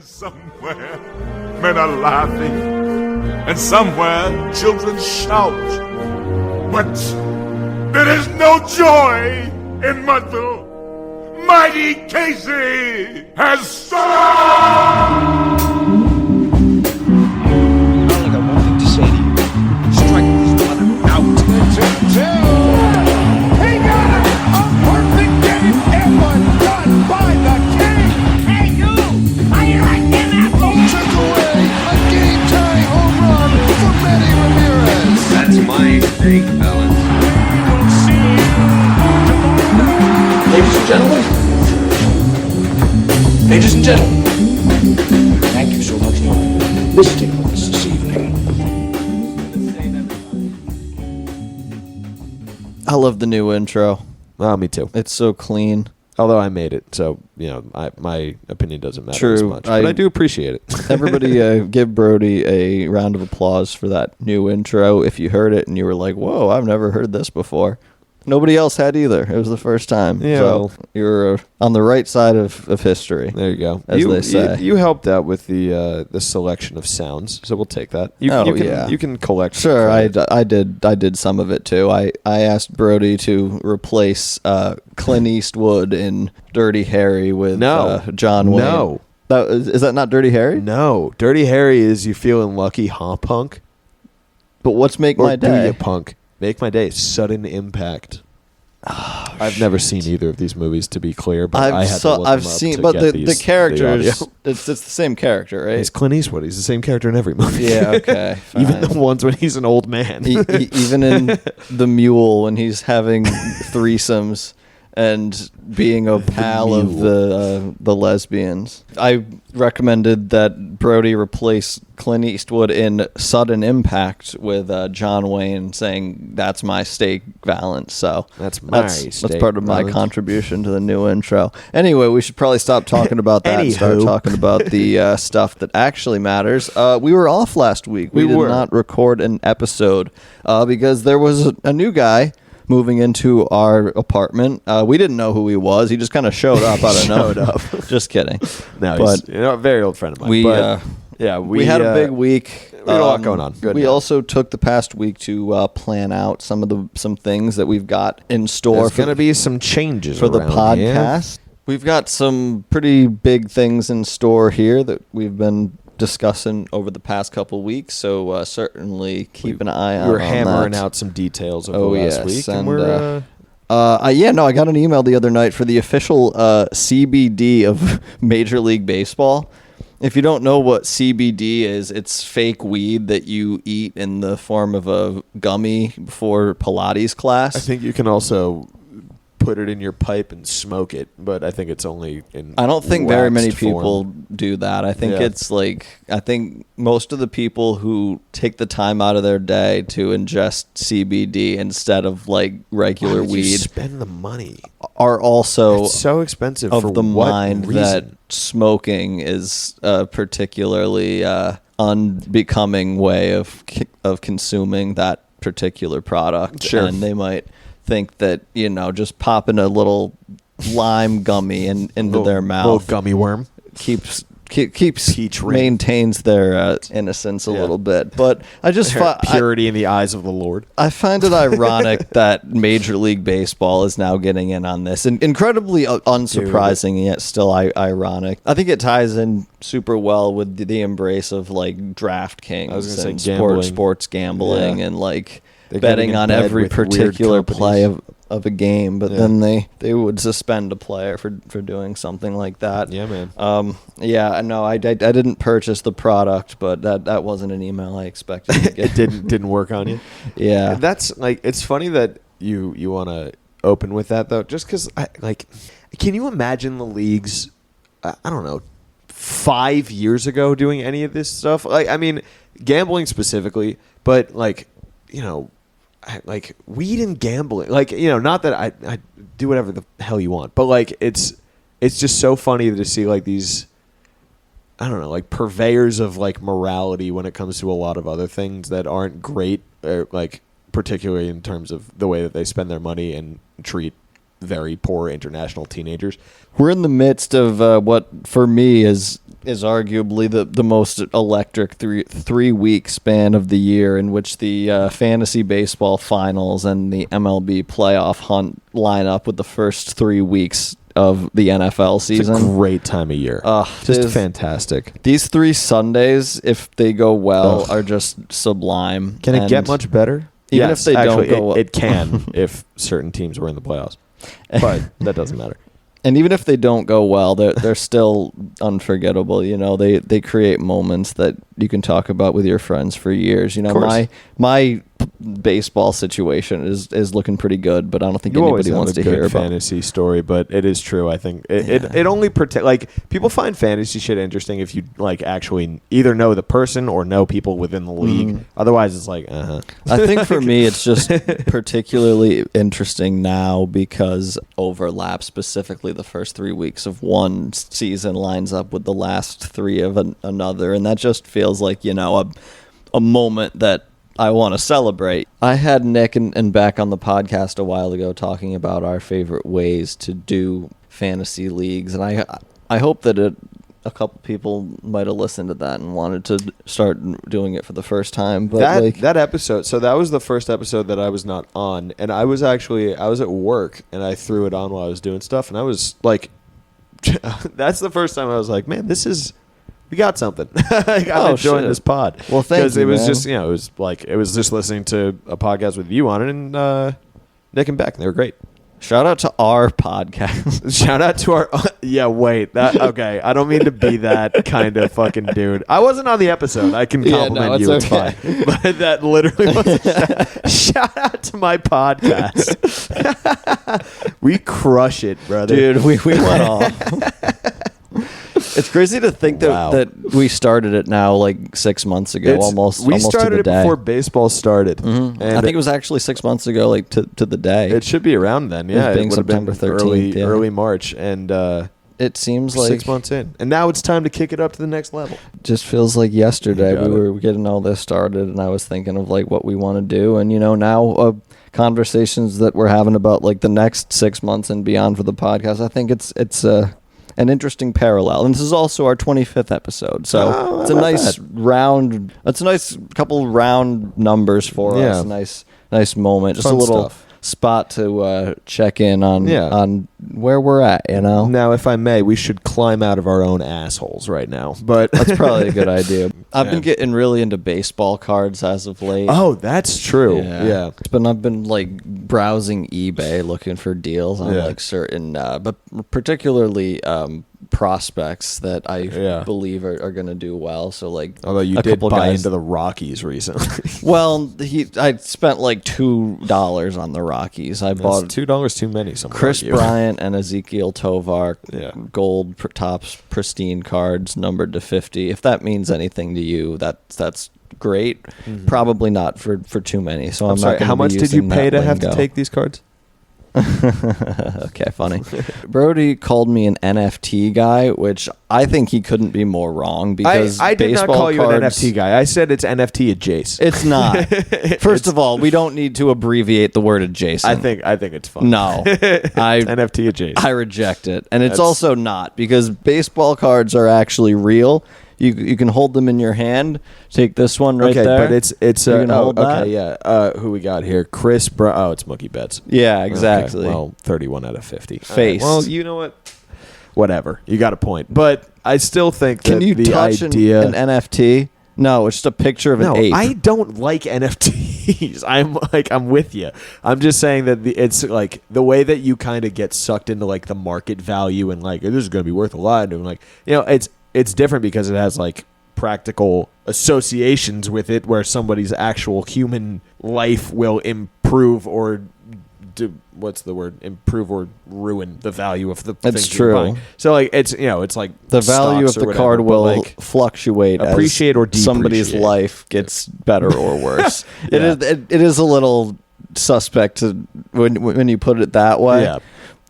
Somewhere men are laughing, and somewhere children shout. But there is no joy in Mudville. Mighty Casey has started! I got one thing to say to you. Strike this mother out. 2-2. He got it! A perfect game! It was done by the king! Hey, you! How you like them apples? Took away a game-tying home run for Manny Ramirez. That's my thing, fellas. Ladies and gentlemen, thank you so much for visiting us this evening. I love the new intro. Oh, me too. It's so clean. Although I made it, so my opinion doesn't matter True. as much. But I do appreciate it. Everybody give Brody a round of applause for that new intro. If you heard it and you were like, whoa, I've never heard this before. Nobody else had either. It was the first time. Yeah, So well. you're on the right side of history. There you go. As they say. You helped out with the selection of sounds, so we'll take that. You can collect. Sure, credit. I did some of it too. I asked Brody to replace Clint Eastwood in Dirty Harry with John Wayne. No. Is that not Dirty Harry? No, Dirty Harry is You Feeling Lucky, huh, punk? But what's Make Or My do Day? you, punk? Make My Day. Sudden Impact. I've never seen either of these movies, to be clear, but I had to look them up seen, to but get the the characters. audio. It's the same character, right? It's Clint Eastwood. He's the same character in every movie. Yeah, okay, Even fine. the ones when he's an old man. Even in The Mule when he's having threesomes and being a pal of the lesbians. I recommended that Brody replace Clint Eastwood in Sudden Impact with John Wayne saying that's my steak Valance. So That's my that's steak part of my Valance. contribution to the new intro. Anyway, we should probably stop talking about that and start Anywho. talking about the stuff that actually matters. We were off last week. We did were. not record an episode because there was a new guy moving into our apartment. We didn't know who he was. He just kind of showed up out of nowhere. Just kidding. No, But he's a very old friend of mine. we but, we had a big week. We had a lot going on. Good we now. also took the past week to plan out some things that we've got in store There's going to be some changes for the around here. podcast. We've got some pretty big things in store here that we've been discussing over the past couple weeks, so certainly keep an eye out. We were on hammering that. out some details over Oh, last yes, week, and, and we're I got an email the other night for the official CBD of Major League Baseball. If you don't know what CBD is, it's fake weed that you eat in the form of a gummy before Pilates class. I think you can also put it in your pipe and smoke it, but I think it's only in I don't think very many waxed form. people do that. I think I think most of the people who take the time out of their day to ingest CBD instead of like regular Why would you weed spend the money. are also It's so expensive of for the what mind reason? that smoking is a particularly unbecoming way of consuming that particular product. Sure. And they might think that, just popping a little lime gummy into their little mouth gummy worm. keeps Peach ring. maintains their innocence a little bit. But I just Purity in the eyes of the Lord. I find it ironic that Major League Baseball is now getting in on this, and incredibly unsurprising yet still ironic. I think it ties in super well with the embrace of like DraftKings I was gonna and say gambling. sports gambling Yeah. and like They're betting getting in on bed every with weird particular play companies. of a game. But Yeah. then they would suspend a player for doing something like that. Yeah, man. Yeah, no, I didn't purchase the product, but that wasn't an email I expected to get. It didn't work on you. Yeah. That's like, it's funny that you want to open with that though, just because can you imagine the leagues? I don't know, 5 years ago doing any of this stuff? Like, I mean, gambling specifically, but like weed and gambling, not that I do whatever the hell you want, but like it's just so funny to see like these, I don't know, like purveyors of like morality when it comes to a lot of other things that aren't great, like particularly in terms of the way that they spend their money and treat very poor international teenagers. We're in the midst of what, for me, is arguably the most electric three-week span of the year, in which the fantasy baseball finals and the MLB playoff hunt line up with the first 3 weeks of the NFL season. It's a great time of year. Just fantastic. These 3 Sundays, if they go well, Ugh. are just sublime. Can it And get much better? Even Yes, if they don't actually, go well. it can if certain teams were in the playoffs. But that doesn't matter. And even if they don't go well, they're still unforgettable. You know, they create moments that you can talk about with your friends for years. You know, course. my baseball situation is looking pretty good, but I don't think You always anybody have wants a to good hear about. fantasy story, but it is true. I think it only protect, like, people find fantasy shit interesting if you like actually either know the person or know people within the league. Otherwise, it's like I think for me, it's just particularly interesting now because overlap, specifically the first 3 weeks of one season lines up with the last 3 of another, and that just feels like, you know, a moment that I want to celebrate. I had Nick and Beck on the podcast a while ago talking about our favorite ways to do fantasy leagues, and I hope that a couple people might have listened to that and wanted to start doing it for the first time. But that episode. So that was the first episode that I was not on, and I was at work and I threw it on while I was doing stuff, and I was like, that's the first time I was like, man, we got something. I'm enjoying this pod. Well, thank you, because it was man. just, you know, it was just listening to a podcast with you on it, and Nick and Beck, and they were great. shout out to our podcast. Shout out to our okay. I don't mean to be that kind of fucking dude. I wasn't on the episode. I can compliment you. It's okay. fine. But that literally was a shout out to my podcast. We crush it, brother. Dude, we went off. It's crazy to think that Wow. that we started it now like 6 months ago, We almost to started the it day. before baseball started. And I think it was actually 6 months ago, like to the day. it should be around then. Yeah, being it would have been September 13th, yeah. early March, and It seems like 6 months in, and now it's time to kick it up to the next level. just feels like yesterday You got we it. were getting all this started, and I was thinking of like what we want to do, and you know now conversations that we're having about like the next 6 months and beyond for the podcast. I think it's an interesting parallel, and this is also our 25th episode, so it's a nice round. It's a nice couple round numbers for us. Yeah. Nice moment, just Fun a little stuff. spot to check in on Yeah. on where we're at. You know, Now, if I may, we should climb out of our own assholes right now. But that's probably a good idea. I've Yeah. been getting really into baseball cards as of late. oh, that's true. Yeah. I've been like browsing eBay looking for deals on Yeah. like certain, but particularly prospects that I Yeah. believe are going to do well. So like, Although you a did couple buy guys- into the Rockies recently. Well, I spent like $2 on the Rockies. I bought $2 too many. Some would Chris argue. Bryant and Ezekiel Tovar, Yeah. gold tops, pristine cards, numbered to 50. If that means anything to you, that's great. Probably not for too many. So I'm, I'm sorry. not. Gonna How be much did you using pay that to have to lingo. take these cards? Okay, funny. Brody called me an NFT guy, which I think he couldn't be more wrong because I did not baseball call you an cards- NFT guy. I said it's NFT adjacent. It's not. First of all, we don't need to abbreviate the word adjacent. I think it's fun. No, It's I NFT adjacent. I reject it, and it's That's- also not because baseball cards are actually real. You can hold them in your hand. Take this one right okay, there. but it's You can hold that? okay, yeah. Who we got here? Chris it's Mookie Betts. Yeah, exactly. Okay, well, 31 out of 50. Faced. Well, you know what? Whatever. You got a point. But I still think Can that you the touch idea an NFT? No, it's just a picture of an No, ape. I don't like NFTs. I'm with you. I'm just saying that it's like the way that you kind of get sucked into like the market value and like this is going to be worth a lot, and like, you know, it's different because it has like practical associations with it where somebody's actual human life will improve or improve or ruin the value of the It's things you're true. buying. So like it's, you know, it's like the value stocks of or the whatever, card but, will like, fluctuate appreciate as or somebody's depreciate. life gets better or worse. Yeah. It is a little suspect to when you put it that way. Yeah.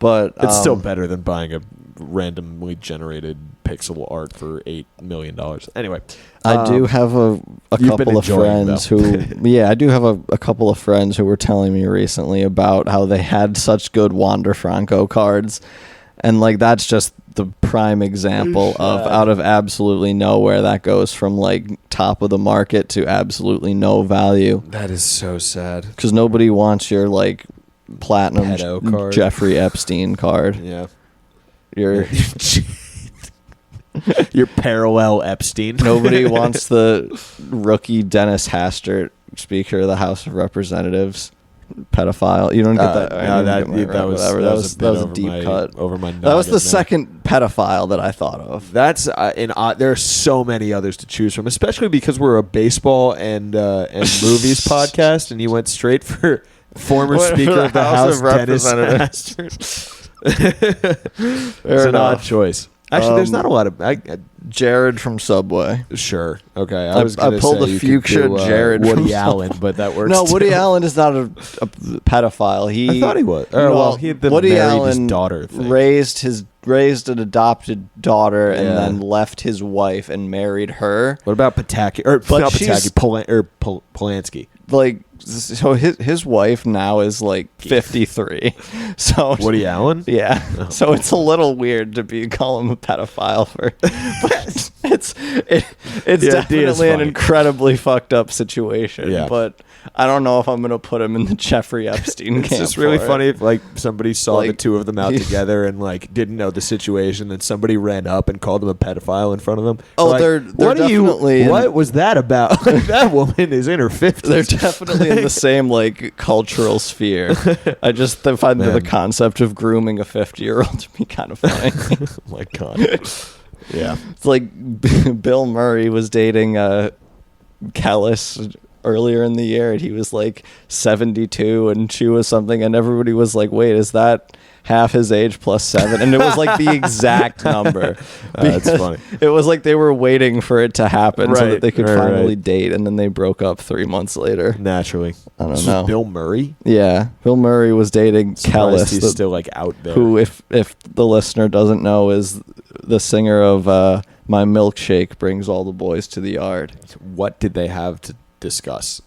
But It's still better than buying a randomly generated pixel art for $8 million. Anyway, I do have a you've been couple of enjoying, friends though. who, yeah, I do have a couple of friends who were telling me recently about how they had such good Wander Franco cards. And like, that's just the prime example of out of absolutely nowhere that goes from like top of the market to absolutely no value. That is so sad. Because nobody wants your like platinum Pedo card. Jeffrey Epstein card. Yeah. Your Your parallel Epstein. nobody wants the rookie Dennis Hastert, Speaker of the House of Representatives, pedophile. You don't get that. I No, didn't get my that right, was whatever. that was a, bit a over deep my, cut. over my. That was the noggin there. second pedophile that I thought of. That's there are so many others to choose from, especially because we're a baseball and movies podcast, and you went straight for former Went for Speaker the of the House House, of Dennis Representatives. Hastert. Fair It's an odd enough. choice. Actually, there's not a lot of. Jared from Subway. Sure. Okay. I was gonna pulled say a you could future do, Jared from Woody Subway. Allen, but that works. No, Woody too. Allen is not a pedophile. He I thought he was. He had Woody married Allen his daughter. Thing. raised an adopted daughter and Yeah. then left his wife and married her. What about Pataki? Or But not she's- Pataki? Polanski. Like, so his wife now is like 53. So Woody Allen. yeah. So it's a little weird to call him a pedophile for, but it's Yeah, it is definitely an funny. incredibly fucked up situation. Yeah. But I don't know if I'm gonna put him in the Jeffrey Epstein It's camp. just really for it. funny if like somebody saw the Like, two of them out together and like didn't know the situation, and somebody ran up and called them a pedophile in front of them. Oh, Like, they're what do definitely in- What was that about? Like, that woman is in her 50s. They're definitely in the same like cultural sphere. I just find the Man. concept of grooming a 50-year-old to be kind of funny. Oh my god. Yeah. It's like Bill Murray was dating Kellis earlier in the year, and he was like 72 and she was something, and everybody was like, wait, is that half his age plus 7? And it was like the exact number. That's Because funny. It was like they were waiting for it to happen so Right, that they could right, finally right. date, and then they broke up 3 months later. Naturally. I don't This know. was Bill Murray. Yeah, Bill Murray was dating Surprised Kellis, he's still like out there. who, if the listener doesn't know, is the singer of My Milkshake Brings All the Boys to the Yard. What did they have to discuss?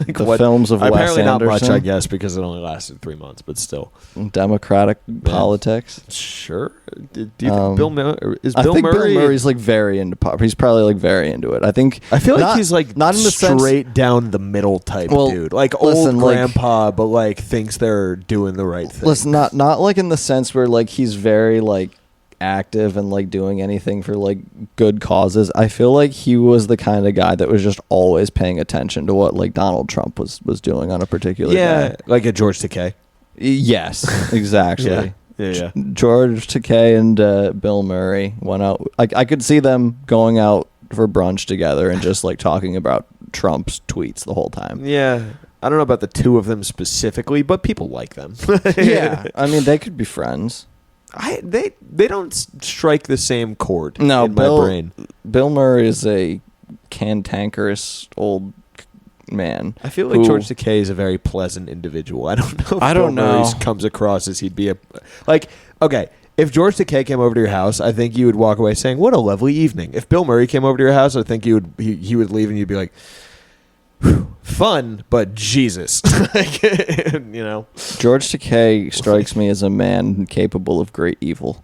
Like The films of Wes apparently not much, Anderson. I guess, because it only lasted 3 months, but still. Democratic politics. Sure. Do you think Um, Bill Murray is I Bill think Murray? Bill Murray's like very into pop. He's probably like very into it. I think. I feel like not- he's like not in the sense. straight down the middle type Well, dude, like listen, old like- grandpa, but like thinks they're doing the right thing. Listen, not like in the sense where like he's very like active and like doing anything for like good causes. I feel like he was the kind of guy that was just always paying attention to what like Donald Trump was doing on a particular yeah, day. like a George Takei. Yes, exactly. Yeah. George Takei and Bill Murray went out. I could see them going out for brunch together and just like talking about Trump's tweets the whole time. Yeah. I don't know about the two of them specifically, but people like them. Yeah, I mean they could be friends. They don't strike the same chord No, in my brain. Bill Murray is a cantankerous old man. I feel like who- George Takei is a very pleasant individual. I don't know if I don't Bill Murray know. comes across as he'd be a like okay. If George Takei came over to your house, I think you would walk away saying, "What a lovely evening." If Bill Murray came over to your house, I think he would leave and you'd be like, "Whew, fun, but Jesus," like, you know. George Takei strikes me as a man capable of great evil.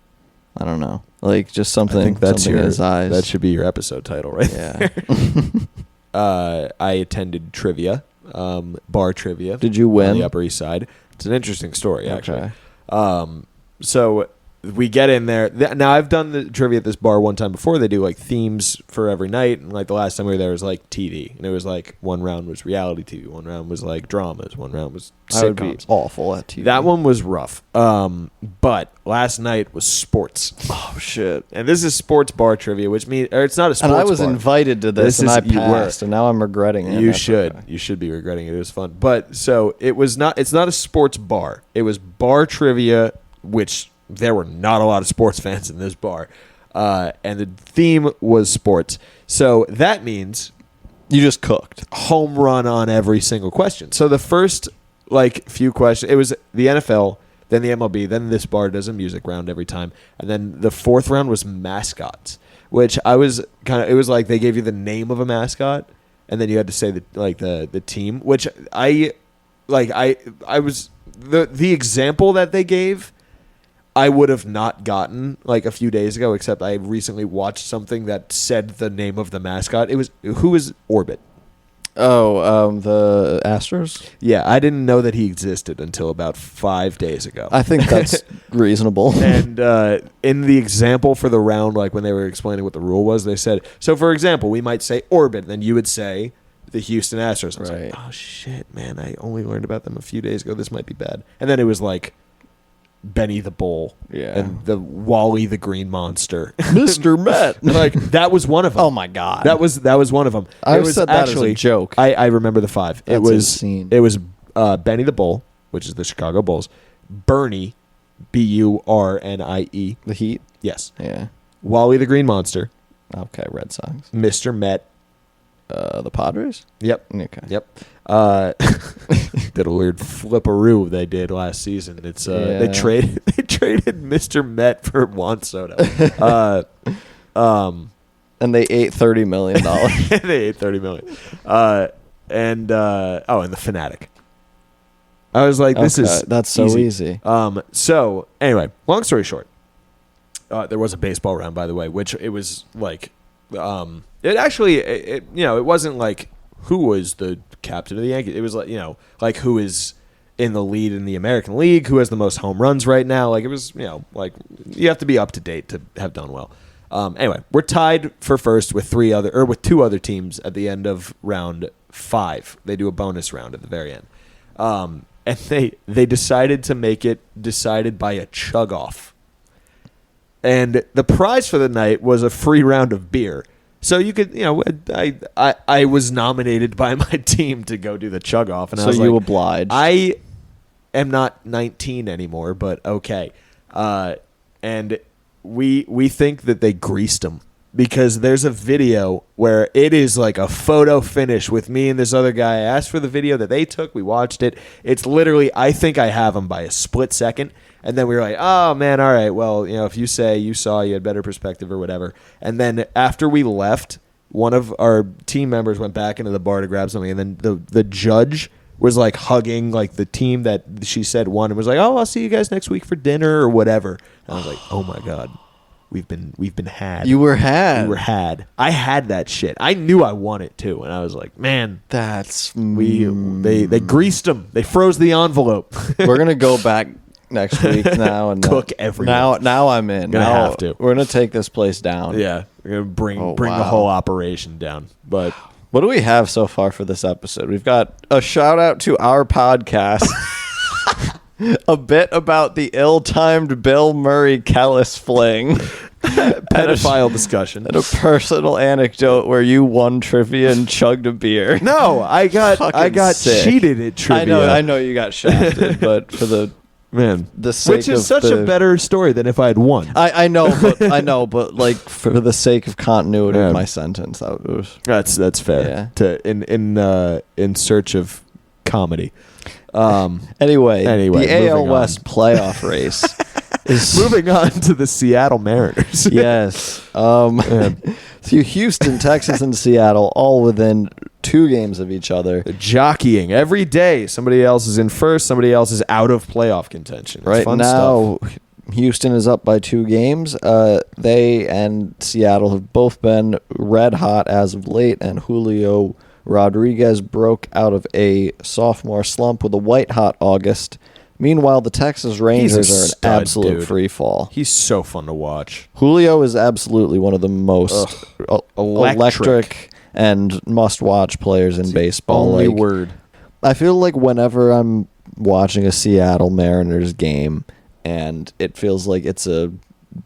I don't know, like just something. I think that's something your in his eyes. that should be your episode title, right? Yeah. I attended trivia, bar trivia. Did you on win? the Upper East Side? It's an interesting story, actually. Okay. So we get in there. Now I've done the trivia at this bar one time before. They do like themes for every night, and like the last time we were there was like TV, and it was like one round was reality TV, one round was like dramas, one round was I would be sitcoms. awful at TV. That one was rough. But last night was sports, Oh shit! and this is sports bar trivia, which means it's not a sports And I was bar. invited to this, This and is- I you were. passed, and now I'm regretting it. You That's should. okay. You should be regretting it. It was fun. But so it was not. It's not a sports bar. It was bar trivia, which there were not a lot of sports fans in this bar, and the theme was sports. So that means You just cooked. home run on every single question. So the first like few questions, it was the NFL, then the MLB, then this bar does a music round every time, and then the fourth round was mascots. which I was kind of. It was like they gave you the name of a mascot, and then you had to say the team. Which I was the example that they gave. I would have not gotten like a few days ago, except I recently watched something that said the name of the mascot. It was who is Orbit. Oh, the Astros? Yeah, I didn't know that he existed until about 5 days ago. I think that's reasonable. And in the example for the round, like when they were explaining what the rule was, they said, so for example, we might say Orbit, then you would say the Houston Astros. I was Right. like, oh shit, man, I only learned about them a few days ago. This might be bad. And then it was like Benny the Bull Yeah. and the Wally the Green Monster. Mr. Met. Like that was one of them. Oh my God. That was one of them. I It was said that as a joke. I remember the 5. That's it was insane. It was Benny the Bull, which is the Chicago Bulls. Bernie, Burnie. The Heat? Yes. Yeah. Wally the Green Monster. Okay, Red Sox. Mr. Met. The Padres? Yep. Okay. Yep. Did a weird flipperoo they did last season. It's they Yeah. traded Mr. Met for Juan Soto. And they ate $30 million. They ate $30 million. And the Fanatic. I was like, this Okay, is that's so easy. So anyway, long story short, there was a baseball round, by the way, which it was like, it actually, it wasn't like who was the captain of the Yankees. It was like, like who is in the lead in the American League, who has the most home runs right now. Like it was, like you have to be up to date to have done well. Anyway, we're tied for first with two other teams at the end of round 5. They do a bonus round at the very end. And they decided to make it decided by a chug off. And the prize for the night was a free round of beer. So you could, I was nominated by my team to go do the chug off, and I So was you like, obliged. I am not 19 anymore, but okay. And we think that they greased them because there's a video where it is like a photo finish with me and this other guy. I asked for the video that they took. We watched it. It's literally, I think I have them by a split second. And then we were like, oh, man, all right. Well, if you say you saw, you had better perspective or whatever. And then after we left, one of our team members went back into the bar to grab something. And then the judge was like hugging like the team that she said won and was like, oh, I'll see you guys next week for dinner or whatever. And I was like, oh, my God. We've been had. You were had. We were had. I had that shit. I knew I won it too. And I was like, man, That's... they greased them. They froze the envelope. We're going to go back next week now and Cook everyone. Now I'm in. Gonna Now have to. We're gonna take this place down. Yeah, we're gonna bring Oh, the wow. whole operation down. But What do we have so far for this episode? We've got a shout out to our podcast, a bit about the ill-timed Bill Murray Kellis fling, pedophile discussion. and a personal anecdote where you won trivia and chugged a beer. No, I got Fucking sick. cheated at trivia. I know you got shafted, but for the sake which is of such the- a better story than if I had won. I know, but like for the sake of continuity of my sentence, that was That's fair. Yeah. In search of comedy. anyway. The moving AL on. West playoff race is Moving on to the Seattle Mariners. yes. So Houston, Texas, and Seattle all within 2 games of each other. Jockeying every day. Somebody else is in first. Somebody else is out of playoff contention. It's Right fun now, stuff. Houston is up by 2 games. They and Seattle have both been red hot as of late, and Julio Rodriguez broke out of a sophomore slump with a white hot August. Meanwhile, the Texas Rangers are an stud, absolute dude. free fall. He's so fun to watch. Julio is absolutely one of the most Electric. electric and must-watch players in baseball. Only Like, word. I feel like whenever I'm watching a Seattle Mariners game and it feels like it's a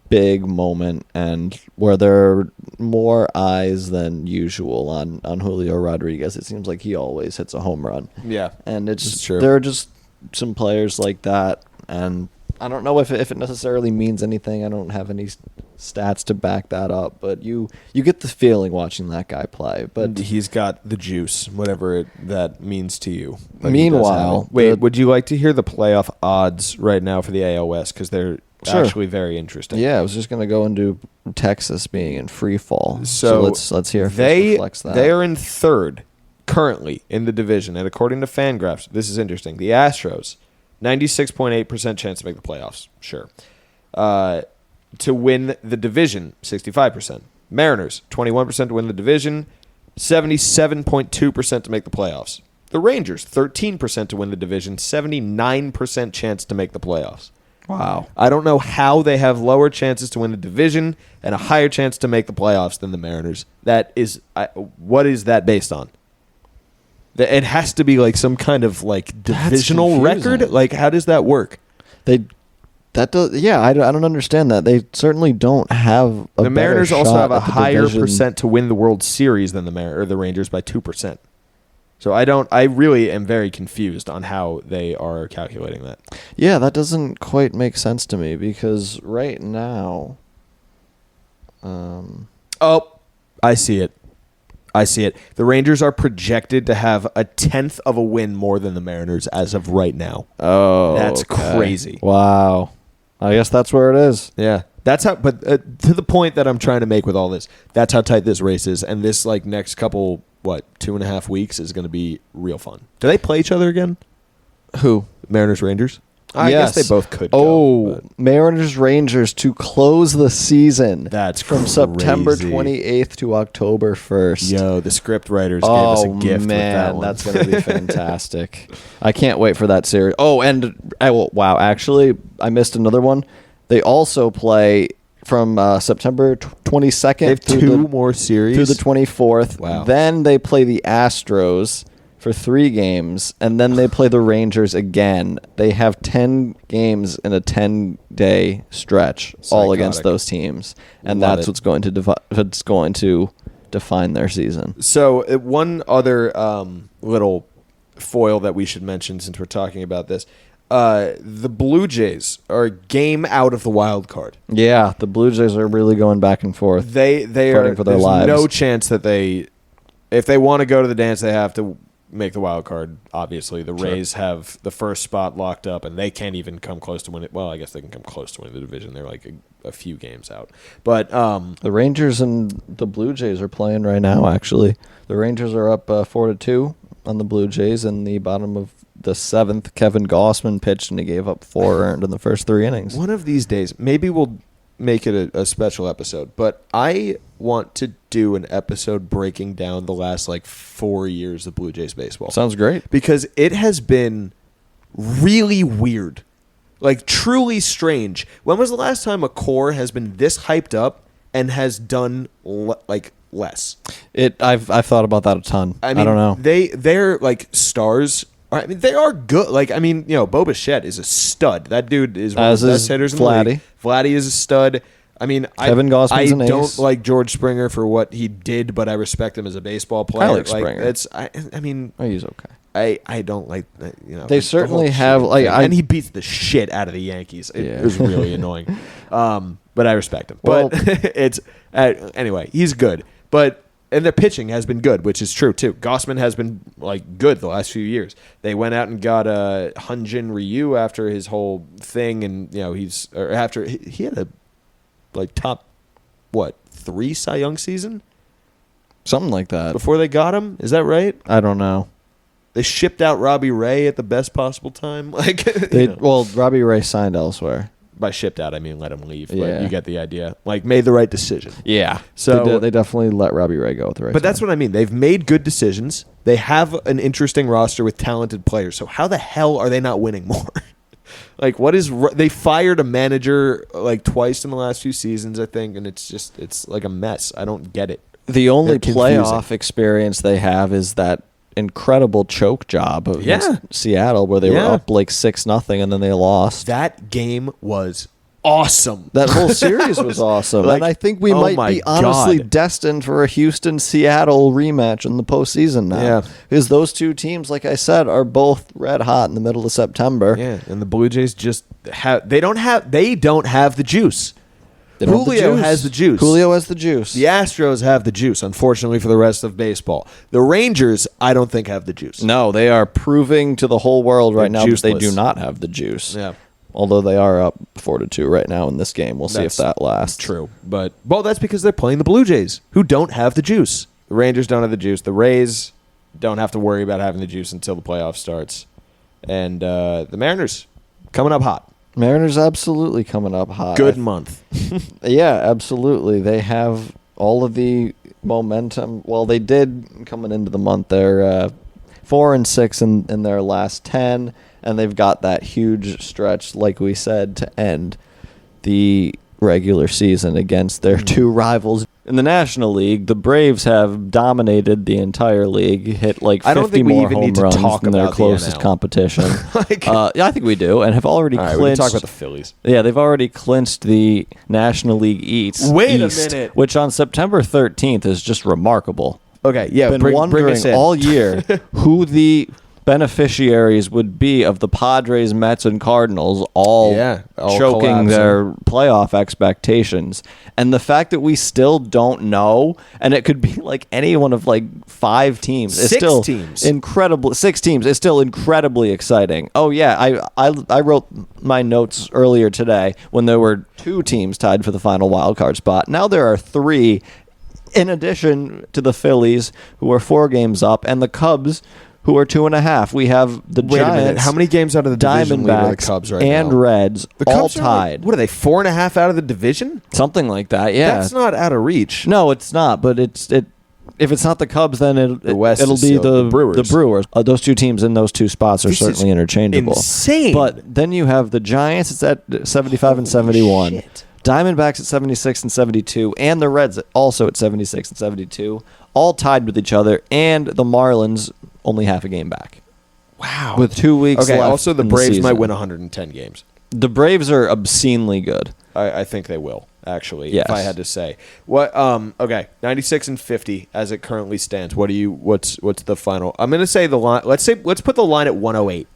big moment and where there are more eyes than usual on Julio Rodriguez, it seems like he always hits a home run. Yeah. And It's it's true. there are just some players like that, and I don't know if it necessarily means anything. I don't have any stats to back that up, but you get the feeling watching that guy play. But He's got the juice, whatever that means to you. But he does Meanwhile, have it. Wait, the- would you like to hear the playoff odds right now for the AL West? Because they're Sure. actually very interesting. Yeah, I was just gonna go into Texas being in free fall. So let's hear if this they reflects that. they are in third currently in the division, and according to FanGraphs, this is interesting. The Astros, 96.8% chance to make the playoffs. Sure. To win the division, 65%. Mariners, 21% to win the division, 77.2% to make the playoffs. The Rangers, 13% to win the division, 79% chance to make the playoffs. Wow. I don't know how they have lower chances to win the division and a higher chance to make the playoffs than the Mariners. That is, what is that based on? It has to be like some kind of like divisional confusing. record. Like, how does that work? I don't understand that. They certainly don't have a The Mariners better also shot have a at the higher division. percent to win the World Series than the Rangers by 2%. So I really am very confused on how they are calculating that. Yeah, that doesn't quite make sense to me because right now, Oh, I see it. The Rangers are projected to have a 10th of a win more than the Mariners as of right now. That's crazy. Wow. I guess that's where it is. Yeah. That's how, but to the point that I'm trying to make with all this, that's how tight this race is. And this like next couple, 2.5 weeks is going to be real fun. Do they play each other again? Who? Mariners, Rangers? I Yes. guess they both could. Oh, go, Mariners Rangers to close the season. That's from September crazy. 28th to October 1st. Yo, the script writers gave us a Oh gift with that man, one. that's gonna be fantastic! I can't wait for that series. Oh, and wow, actually, I missed another one. They also play from September 22nd They have to two more series through the 24th. Wow. Then they play the Astros for 3 games, and then they play the Rangers again. They have 10 games in a 10-day stretch, all against Psychotic. those teams, and Love that's it. what's going to define their season. So one other little foil that we should mention since we're talking about this. The Blue Jays are a game out of the wild card. Yeah, the Blue Jays are really going back and forth. They Fighting are for their there's lives. no chance that if they want to go to the dance, they have to make the wild card. Obviously, the Rays have the first spot locked up, and they can't even come close to win it. Well, I guess they can come close to winning the division. They're like a few games out. But The Rangers and the Blue Jays are playing right now, actually. The Rangers are up 4-2 on the Blue Jays in the bottom of the 7th. Kevin Gossman pitched, and he gave up 4 earned in the first 3 innings. one of these days, maybe we'll make it a special episode, but I want to do an episode breaking down the last 4 years of Blue Jays baseball. Sounds great. Because it has been really weird, truly strange. When was the last time a core has been this hyped up and has done less? I've thought about that a ton. I mean, I don't know. They're stars. I mean, they are good. Bo Bichette is a stud. That dude is one As of the is best hitters in Vladdy. the league. Vladdy is a stud. I mean, Kevin Gossman's an I don't ace. like George Springer for what he did, but I respect him as a baseball player. like Springer. I mean, Oh, he's okay. I don't like They the certainly whole have, shit thing. and he beats the shit out of the Yankees. It Yeah. was really annoying. But I respect him. Well- But it's anyway, he's good. And their pitching has been good, which is true too. Gossman has been good the last few years. They went out and got Hyunjin Ryu after his whole thing, and after he had a top 3 Cy Young season Something like that. before they got him. Is that right? I don't know. They shipped out Robbie Ray at the best possible time. Well, Robbie Ray signed elsewhere. By shipped out, I mean let him leave. But Yeah. you get the idea. Made the right decision. Yeah. So- they definitely let Robbie Ray go with the right. But that's what I mean. They've made good decisions. They have an interesting roster with talented players. So how the hell are they not winning more? They fired a manager twice in the last few seasons, I think, and it's like a mess. I don't get it. The only They're confusing. playoff experience they have is that incredible choke job against Yeah. Seattle, where they Yeah. were up 6-0, and then they lost. That game was awesome. That whole series was awesome, and I think we oh might my be honestly God. destined for a Houston-Seattle rematch in the postseason now. Yeah. Because those two teams, like I said, are both red hot in the middle of September. Yeah, and the Blue Jays just they don't have the juice. They don't have the Julio juice. has the juice. Julio has the juice. The Astros have the juice, unfortunately, for the rest of baseball. The Rangers, I don't think, have the juice. No, they are proving to the whole world right They're now that they juiceless. do not have the juice. Yeah. Although they are up 4-2 right now in this game. We'll see if That's that lasts. True. But, well, that's because they're playing the Blue Jays, who don't have the juice. The Rangers don't have the juice. The Rays don't have to worry about having the juice until the playoff starts. And the Mariners coming up hot. Mariners absolutely coming up hot. Good month. Yeah, absolutely. They have all of the momentum. Well, they did coming into the month. They're 4-6 in their last 10, and they've got that huge stretch, like we said, to end the regular season against their two rivals. In the National League, the Braves have dominated the entire league, hit like 50 I don't think we more even home need to runs talk than their about the closest NL. competition. Like- Yeah, I think we do, and have already All right, we can clinched. talk about the Phillies. Yeah, they've already clinched the National League East. Wait a East, minute. which on September 13th is just remarkable. Okay, yeah, Been bring wondering us in. all year who the beneficiaries would be of the Padres, Mets, and Cardinals all choking collapsing. their playoff expectations. And the fact that we still don't know, and it could be like any one of like 5 teams. It's 6 still teams. incredible. 6 teams. It's still incredibly exciting. Oh yeah, I wrote my notes earlier today when there were 2 teams tied for the final wild card spot. Now there are 3, in addition to the Phillies, who are 4 games up, and the Cubs, who are 2.5. We have the Wait a minute. Giants. How many games out of the division lead are the Diamondbacks Cubs right and now? Reds The all Cubs are like- tied. what are they, 4.5 out of the division? Something like that. Yeah. That's not out of reach. No, it's not. But it. If it's not the Cubs, then West it'll is be still the the Brewers. The Brewers. Those 2 teams in those 2 spots are This is certainly interchangeable. insane. But then you have the Giants. It's at 75 and 71. shit. Diamondbacks at 76 and 72, and the Reds also at 76 and 72, all tied with each other, and the Marlins only half a game back. Wow. With 2 weeks Okay, left. also the in Braves might season. win 110 games. The Braves are obscenely good. I think they will, actually, Yes. if I had to say. What okay, 96 and 50 as it currently stands. What's the final? I'm going to say the line. Let's put the line at 108.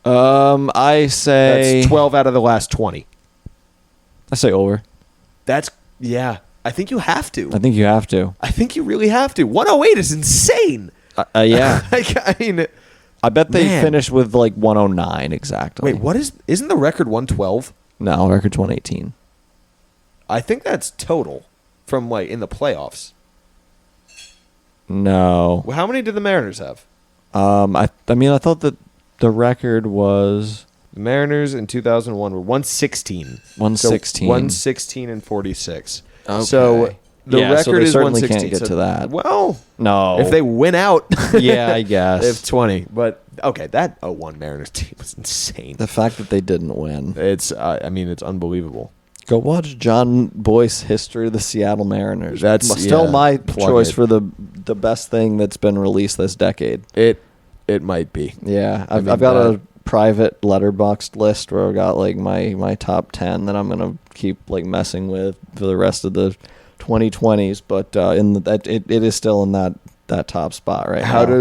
I say That's 12 out of the last 20. I say over. That's yeah. I think you have to. I think you have to. I think you really have to. 108 is insane. Yeah. Like, I mean, I bet they Man. finished with like 109 exactly. wait, isn't the record 112? No, record's 118. I think that's total from like in the playoffs. No. Well, how many did the Mariners have? I mean I thought that the record was The Mariners in 2001 were 116. 116. So 116 and 46. Okay. So the Yeah, so record they is certainly 116. can't get to that. Well, No. if they win out, Yeah, I guess. they have 20. But okay, that 01 Mariners team was insane. The fact that they didn't win. It's it's unbelievable. Go watch John Boyce History of the Seattle Mariners. That's- still yeah, my plug choice it. for the best thing that's been released this decade. It might be. Yeah, I've mean, got that- a private letterboxed list where I've got like my top 10 that I'm gonna keep like messing with for the rest of the 2020s. But it is still in that top spot right How now.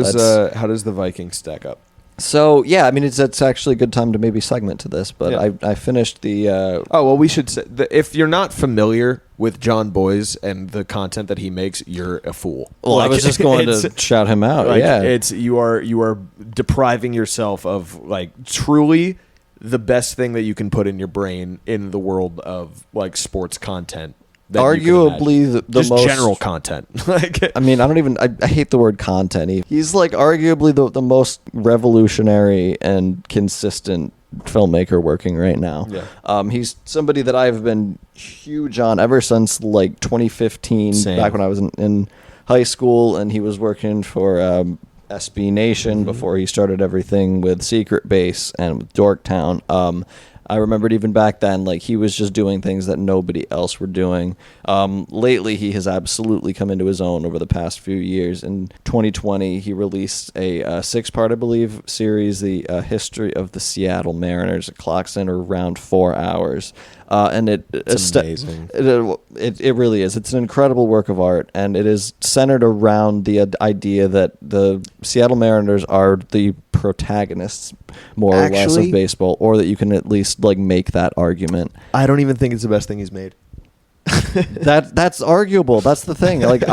does the Vikings stack up? So yeah, I mean it's actually a good time to maybe segment to this. But Yeah. I finished the Oh, well, we should say if you're not familiar with John Boyes and the content that he makes, you're a fool. well I Like, was just going it's- to shout him out. Like, Yeah, it's you are depriving yourself of like truly the best thing that you can put in your brain in the world of like sports content. that you can Arguably imagine. the just most general content. Like I mean, I hate the word content. He's like arguably the most revolutionary and consistent filmmaker working right now. Yeah. He's somebody that I've been huge on ever since like 2015, Same. back when I was in high school, and he was working for SB Nation before he started everything with Secret Base and with Dorktown. I remembered even back then, like he was just doing things that nobody else were doing. Lately, he has absolutely come into his own over the past few years. In 2020, he released a 6-part, I believe, series, the history of the Seattle Mariners. It clocks in around 4 hours, and it's amazing. It really is. It's an incredible work of art, and it is centered around the idea that the Seattle Mariners are the protagonists, more or less, Actually- of baseball, or that you can at least like make that argument. I don't even think it's the best thing he's made. That's arguable. That's the thing. Like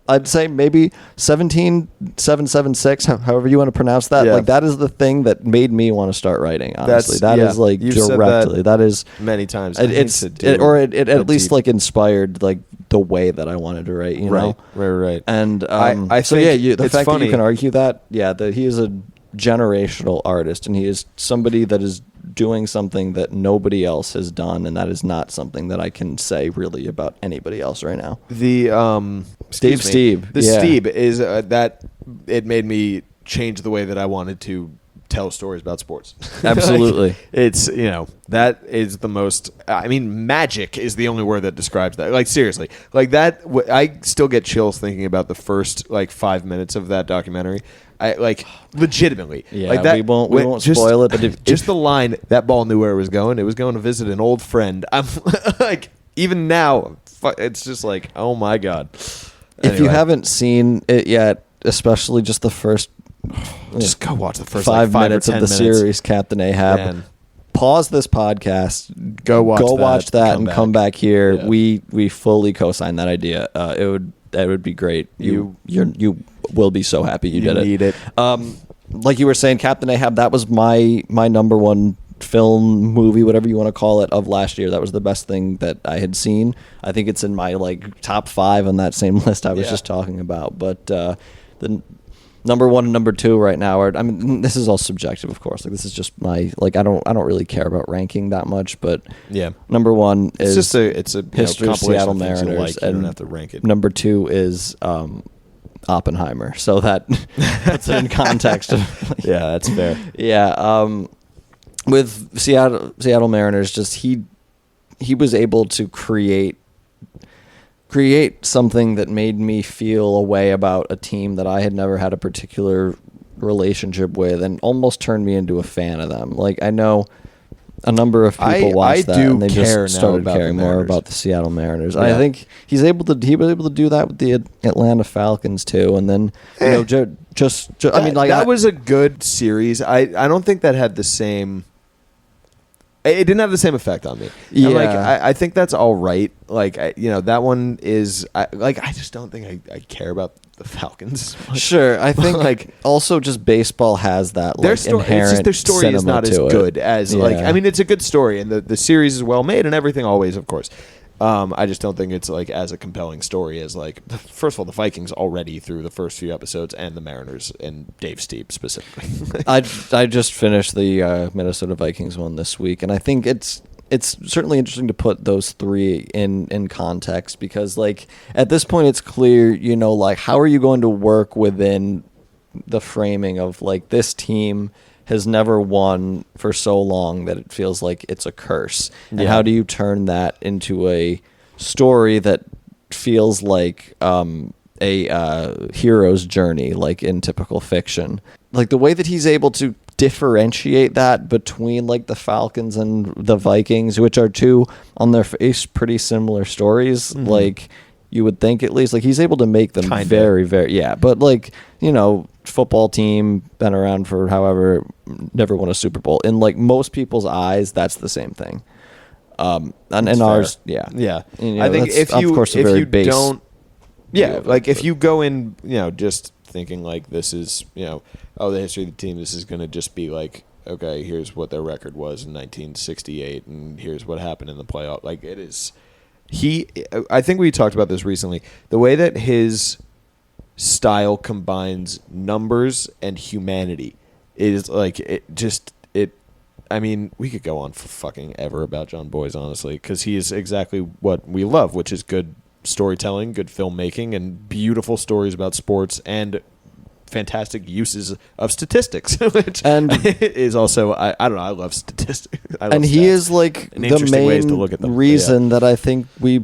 I'd say maybe 17776, however you want to pronounce that. Yeah. Like that is the thing that made me want to start writing. Honestly, That's- that yeah. is like You've said directly. That is many times. It, I it's hate to it, do or it a at least deep- like inspired like the way that I wanted to write. You know, right. And I so think yeah, the it's fact that funny. you can argue that, yeah, that he is a generational artist and he is somebody that is doing something that nobody else has done, and that is not something that I can say really about anybody else right now. The Dave Stieb, The yeah. Stieb is that it made me change the way that I wanted to tell stories about sports. Absolutely. Like, it's, that is the most, I mean, magic is the only word that describes that. Like, seriously, like that, I still get chills thinking about the first like 5 minutes of that documentary. I like legitimately. Yeah, like that, we won't just, spoil it, but if- just the line, that ball knew where it was going. It was going to visit an old friend. I'm like, even now, it's just like, oh my God. If you Anyway. haven't seen it yet, especially just the first Just go watch the first five like, 5 minutes or of 10 the minutes. series, Captain Ahab. Man. Pause this podcast. Go watch that, and come come back here. Yeah. We fully co-sign that idea. It would be great. You will be so happy you did it. need it. Like you were saying, Captain Ahab. That was my number one film, movie, whatever you want to call it, of last year. That was the best thing that I had seen. I think it's in my like top 5 on that same list I was Yeah. just talking about. But the number 1 and number 2 right now are, I mean, this is all subjective, of course. Like this is just my, like, I don't really care about ranking that much, but Yeah. number 1 is It's just a History of compilation Seattle of things you Mariners, like. You and don't have to rank it. number 2 is Oppenheimer. So that puts it in context. Yeah, that's fair. Yeah, with Seattle Mariners, just he was able to create something that made me feel a way about a team that I had never had a particular relationship with, and almost turned me into a fan of them. Like, I know a number of people I watched that, do and they care now just started about the caring more Mariners. about the Seattle Mariners. Yeah. I think he was able to do that with the Atlanta Falcons too, and then I mean, that was a good series. I don't think that had the same. It didn't have the same effect on me. Yeah. And like I think that's all right. Like that one is I just don't think I care about the Falcons. Sure, I think Like- also just baseball has that Their like story, it's inherent just their story is cinema not as to it. good as like. Yeah. I mean, it's a good story, and the series is well made, and everything always, of course. I just don't think it's like as a compelling story as like. First of all, the Vikings already through the first few episodes, and the Mariners and Dave Stieb specifically. I just finished the Minnesota Vikings one this week, and I think it's certainly interesting to put those 3 in context, because like at this point it's clear, like how are you going to work within the framing of like this team has never won for so long that it feels like it's a curse. And how do you turn that into a story that feels like a hero's journey, like in typical fiction? Like the way that he's able to differentiate that between like the Falcons and the Vikings, which are 2 on their face pretty similar stories, like you would think, at least. Like he's able to make them Kinda. very, very, yeah. But like, football team, been around for however, never won a Super Bowl. In like most people's eyes, that's the same thing. And in ours, yeah. Yeah. And, I think that's, if you of course, a if very you base don't, view yeah, of it, like if but- you go in, just thinking like this is, the history of the team, this is going to just be like, okay, here's what their record was in 1968, and here's what happened in the playoff. Like it is, I think we talked about this recently. The way that his style combines numbers and humanity is like I mean, we could go on for fucking ever about John Boyes, honestly, because he is exactly what we love, which is good storytelling, good filmmaking, and beautiful stories about sports, and fantastic uses of statistics, which And- is also I don't know, I love statistics. And he is like And the interesting ways to main look at them. reason that I think we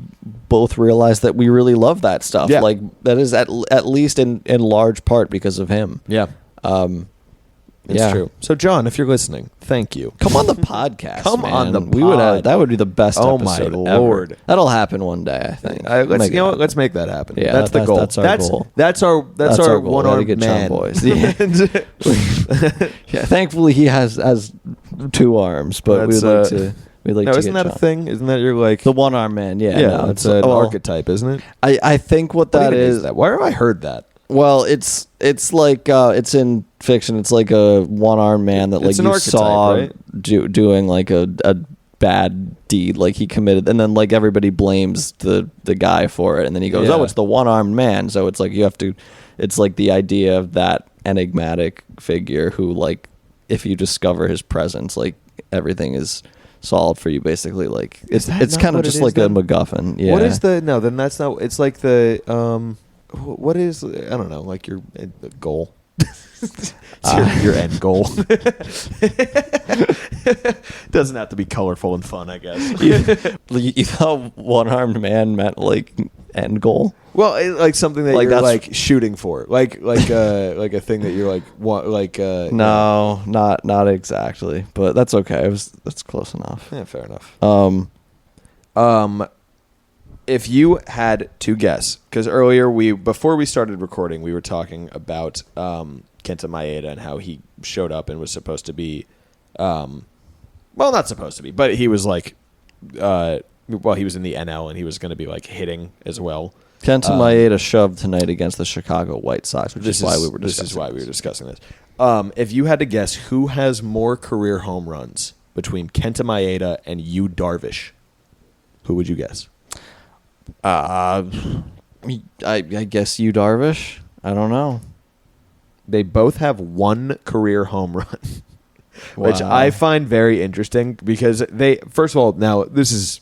both realize that we really love that stuff. Yeah. Like that is at least in large part because of him. Yeah. It's Yeah. true. So, John, if you're listening, thank you. Come on the podcast. Come man. on the We would have, pod. that would be the best Oh, my episode ever. Lord. That'll happen one day, I think. Let's Make it happen. let's make that happen. Yeah, that's the goal. that's our goal. That's our That's our our goal. one We gotta armed get John man. Boyes. Yeah. Yeah, thankfully he has 2 arms, but That's, we'd like to We like No, to isn't get that a jumped. thing? Isn't that your like? The one-armed man, yeah. yeah, no, it's an well, archetype, isn't it? I think what What that even is, that? Where have I heard that? well, it's like it's in fiction. It's like a one-armed man that like It's an you archetype, saw right? doing like a bad deed, like he committed, and then like everybody blames the guy for it, and then he goes, Yeah. "Oh, it's the one-armed man." So it's like you have to. It's like the idea of that enigmatic figure who, like, if you discover his presence, like everything is solved for you. Basically, like it's that not kind of what it just is like a then? MacGuffin. Yeah. What is the no? Then that's not. It's like the What is I don't know. Like your goal. It's your end goal. Doesn't have to be colorful and fun, I guess. you thought one-armed man meant like end goal? Well, like something that Like you're that's- like shooting for, like a thing that you're like want like No, not exactly, but that's okay. That's close enough. Yeah, fair enough. If you had to guess, because earlier before we started recording, we were talking about Kenta Maeda and how he showed up and was supposed to be, well, not supposed to be, but he was like, he was in the NL and he was going to be like hitting as well. Kenta Maeda shoved tonight against the Chicago White Sox, which is why we were discussing This is why we were this. discussing this. If you had to guess who has more career home runs between Kenta Maeda and Yu Darvish, who would you guess? I guess you Darvish. I don't know. They both have one career home run, which Wow. I find very interesting because first of all, now this is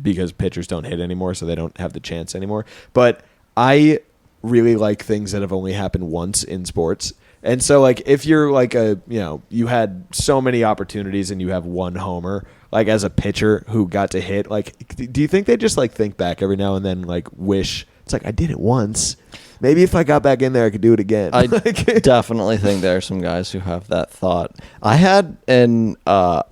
because pitchers don't hit anymore, so they don't have the chance anymore. But I really like things that have only happened once in sports. And so, like, if you're like you had so many opportunities and you have one homer, like as a pitcher who got to hit, like, do you think they just like think back every now and then, like wish it's like I did it once, maybe if I got back in there I could do it again? I Like- definitely think there are some guys who have that thought. I had an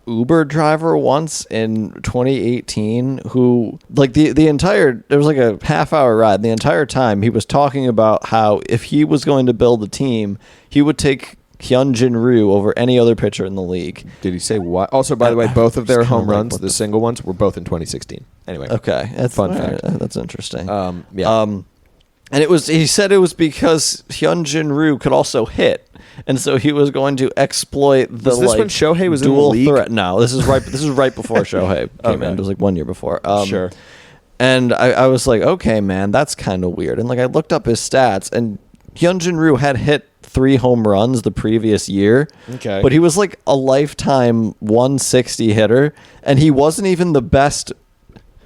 Uber driver once in 2018 who, like, the entire, there was like a half-hour ride. The entire time he was talking about how if he was going to build a team, he would take Hyunjin Ryu over any other pitcher in the league. Did he say what? Also, by the way, both of their Just kinda home like, runs, what the the- single ones, were both in 2016. Anyway, Okay, that's Fun all fact. right, that's interesting. yeah. And he said it was because Hyunjin Ryu could also hit, and so he was going to exploit the Was this when Shohei was in the dual league? threat. No, this is right before Shohei came in. It was like 1 year before. Sure. And I was like, okay, man, that's kind of weird. And like I looked up his stats, and Hyunjin Ryu had hit 3 home runs the previous year. Okay. But he was like a lifetime 160 hitter, and he wasn't even the best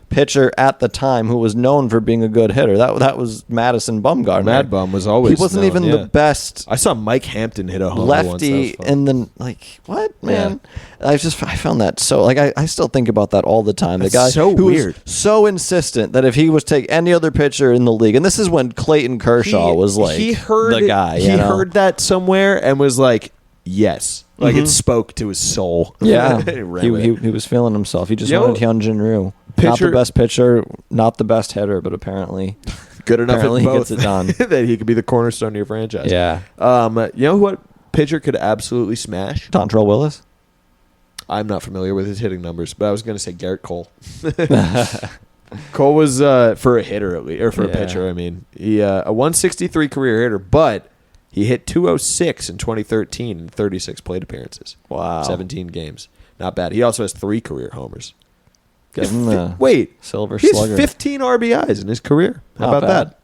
pitcher at the time who was known for being a good hitter. That was Madison Bumgarner. Mad Bum was always He wasn't known, even yeah. the best I saw Mike Hampton hit a home run once. That was lefty, fun. and then like what, man? Yeah. I found that so like I still think about that all the time. The That's guy so who weird. was so insistent that if he was take any other pitcher in the league, and this is when Clayton Kershaw was like he heard the guy. He you know? heard that somewhere and was like, yes, like it spoke to his soul. Yeah, He ran with it. he was feeling himself. He just Yo, wanted Hyunjin Ryu. Not pitcher- the best pitcher, not the best hitter, but apparently good enough apparently at he both gets it done. that he could be the cornerstone of your franchise. Yeah. You know what pitcher could absolutely smash? Dontrell Willis. I'm not familiar with his hitting numbers, but I was going to say Garrett Cole. Cole was for a hitter at least, or for a Yeah. pitcher. I mean, he a 163 career hitter, but he hit 206 in 2013 in 36 plate appearances. Wow. 17 games, not bad. He also has 3 career homers. Give him the Wait, Silver he has Slugger. 15 RBIs in his career. How Not about bad. that?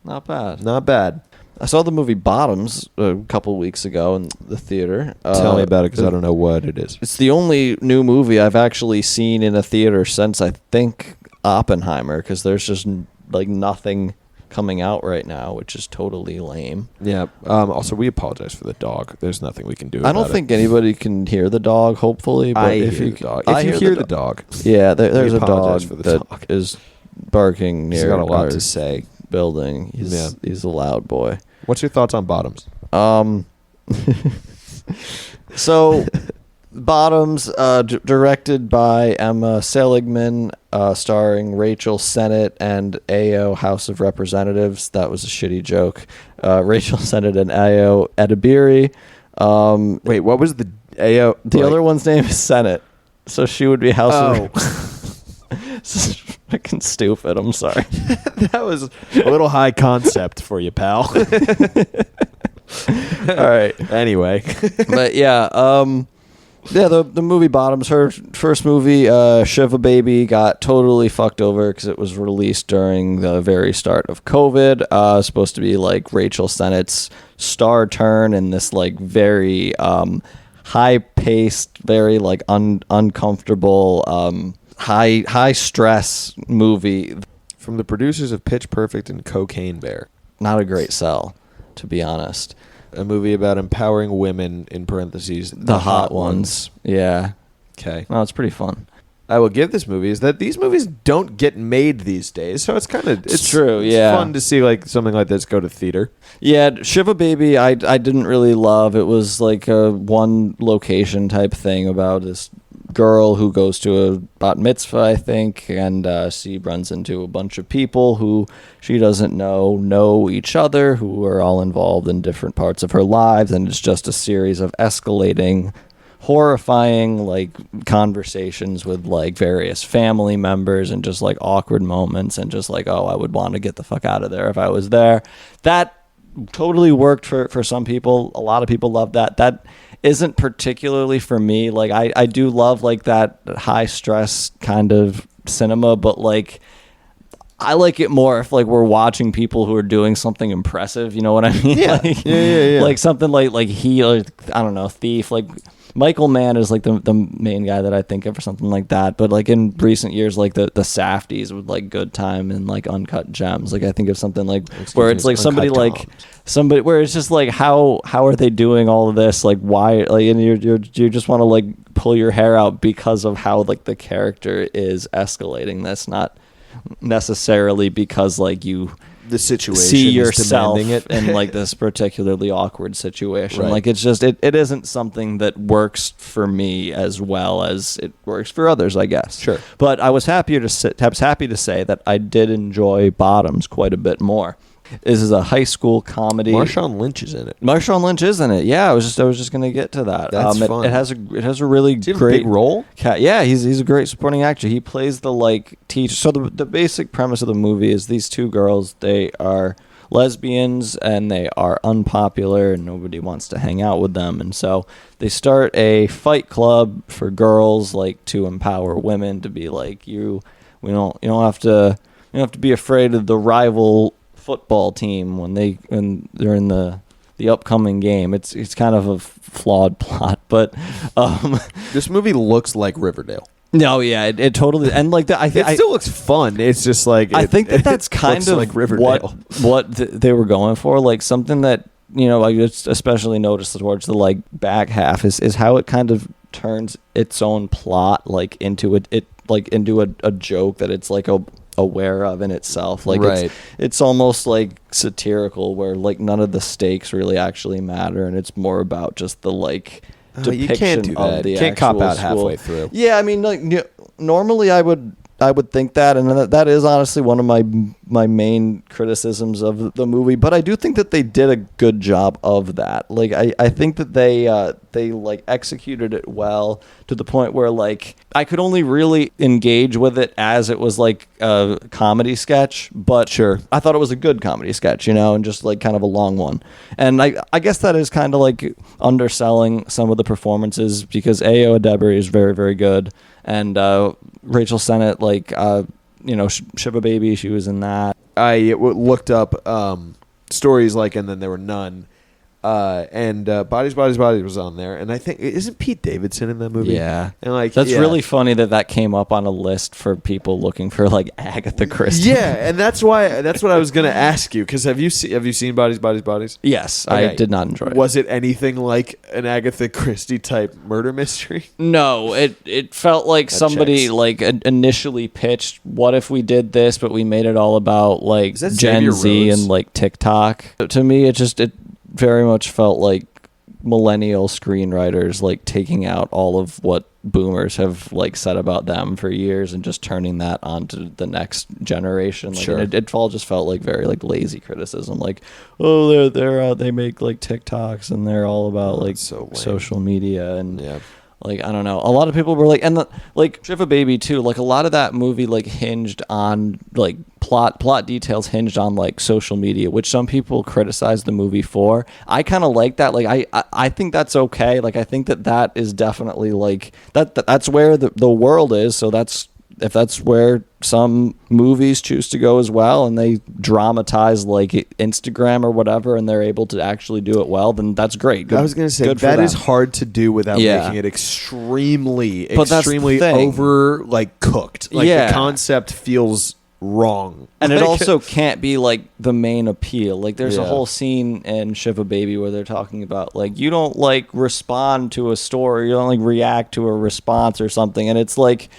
Not bad. Not bad. I saw the movie Bottoms a couple weeks ago in the theater. Tell me about it because I don't know what it is. It's the only new movie I've actually seen in a theater since I think Oppenheimer, because there's just like nothing coming out right now, which is totally lame. Yeah. Also, we apologize for the dog. There's nothing we can do. I don't about think anybody can hear the dog, hopefully. But I if hear you the dog. I If you hear the dog, yeah, there's a dog apologize for the that dog. is barking he's near got a lot our to say. building. Yeah. He's a loud boy. What's your thoughts on Bottoms? So, Bottoms, directed by Emma Seligman, starring Rachel Sennett and Ayo House of Representatives. That was a shitty joke. Rachel Sennett and Ayo Edebiri. Wait, what was the AO? The other one's name is Sennett. So she would be House Oh. of... This is fucking stupid. I'm sorry. That was a little high concept for you, pal. All right. Anyway. But yeah, the movie Bottoms, her first movie, Shiva Baby, got totally fucked over because it was released during the very start of COVID. Supposed to be like Rachel Sennett's star turn in this like very high paced, very like uncomfortable, high stress movie. From the producers of Pitch Perfect and Cocaine Bear. Not a great sell, to be honest. A movie about empowering women, in parentheses, The hot ones. Yeah. Okay. No, it's pretty fun. I will give this movie is that these movies don't get made these days, so it's kind of it's true, It's yeah. fun to see like something like this go to theater. Yeah, Shiva Baby, I didn't really love. It was like a one location type thing about this girl who goes to a bat mitzvah, I think, and she runs into a bunch of people who she doesn't know each other, who are all involved in different parts of her lives, and it's just a series of escalating, horrifying like conversations with like various family members and just like awkward moments and just like, oh, I would want to get the fuck out of there if I was there. That totally worked for some people. A lot of people love that. That isn't particularly for me. Like I do love like that high stress kind of cinema, but like I like it more if like we're watching people who are doing something impressive. You know what I mean? Yeah. Like, Yeah. Like something like he, like, I don't know, Thief. Like Michael Mann is like the main guy that I think of for something like that. But like in recent years, like the Safdies with like Good Time and like Uncut Gems. Like I think of something like where it's like somebody Uncut like Gems. somebody where it's just like how are they doing all of this? Like why? Like and you just want to like pull your hair out because of how like the character is escalating. That's not necessarily because like you The situation see is yourself demanding it. in like this particularly awkward situation. Right. Like it's just it isn't something that works for me as well as it works for others, I guess. Sure. But I was happy to say that I did enjoy Bottoms quite a bit more. This is a high school comedy. Marshawn Lynch is in it. Marshawn Lynch is in it. Yeah, I was just gonna get to that. That's fun. It has a really Does he have a great big role? Yeah, he's a great supporting actor. He plays the like teacher. So the basic premise of the movie is these two girls. They are lesbians and they are unpopular and nobody wants to hang out with them. And so they start a fight club for girls, like to empower women to be like you don't have to be afraid of the rival football team when they're in the upcoming game. It's kind of a flawed plot, but This movie looks like Riverdale. no, yeah, it totally, and like that. I It think still looks fun. It's just like I think that's it kind looks of like Riverdale. what they were going for. Like something that I just especially noticed towards the like back half is how it kind of turns its own plot like into a joke that it's like aware of in itself. Like Right. it's almost like satirical where like none of the stakes really actually matter and it's more about just the like depiction you can't do of that. the You can't cop actual out school. halfway through. Yeah, I mean, like normally I would think that, and that is honestly one of my main criticisms of the movie. But I do think that they did a good job of that. Like I think that they like executed it well to the point where like I could only really engage with it as it was like a comedy sketch. But Sure. I thought it was a good comedy sketch, and just like kind of a long one. And I guess that is kind of like underselling some of the performances because Ayo Edebiri is very, very good. And Rachel Sennett, like, Shiva Baby, she was in that. I looked up stories like, and then there were none. And Bodies was on there, and I think isn't Pete Davidson in that movie? Yeah. and like That's yeah. really funny that came up on a list for people looking for, like, Agatha Christie. Yeah, and that's what I was gonna ask you because have you seen Bodies? Yes, I Okay. did not enjoy it. Was it anything like an Agatha Christie type murder mystery? No, it felt like somebody checks. like initially pitched, what if we did this, but we made it all about like Is that Gen Xavier Z Rhodes? and like TikTok. To me, it very much felt like millennial screenwriters like taking out all of what boomers have like said about them for years and just turning that onto the next generation. Like, Sure. and it all just felt like very like lazy criticism. Like, oh, they make like TikToks and they're all about like that's so lame. social media and Yeah. Like, I don't know. A lot of people were like, and like Shiva Baby too. Like a lot of that movie like hinged on like plot details hinged on like social media, which some people criticize the movie for. I kind of like that. Like I think that's okay. Like I think that is definitely like that's where the world is. So if that's where some movies choose to go as well, and they dramatize like Instagram or whatever, and they're able to actually do it well, then that's great. Good, I was going to say good for that them. is hard to do without Yeah. making it extremely But that's the thing. over like cooked. Like Yeah. the concept feels wrong. And it Like- also can't be like the main appeal. Like there's a Yeah. whole scene in Shiva Baby where they're talking about like you don't like respond to a story, you don't like react to a response or something, and it's like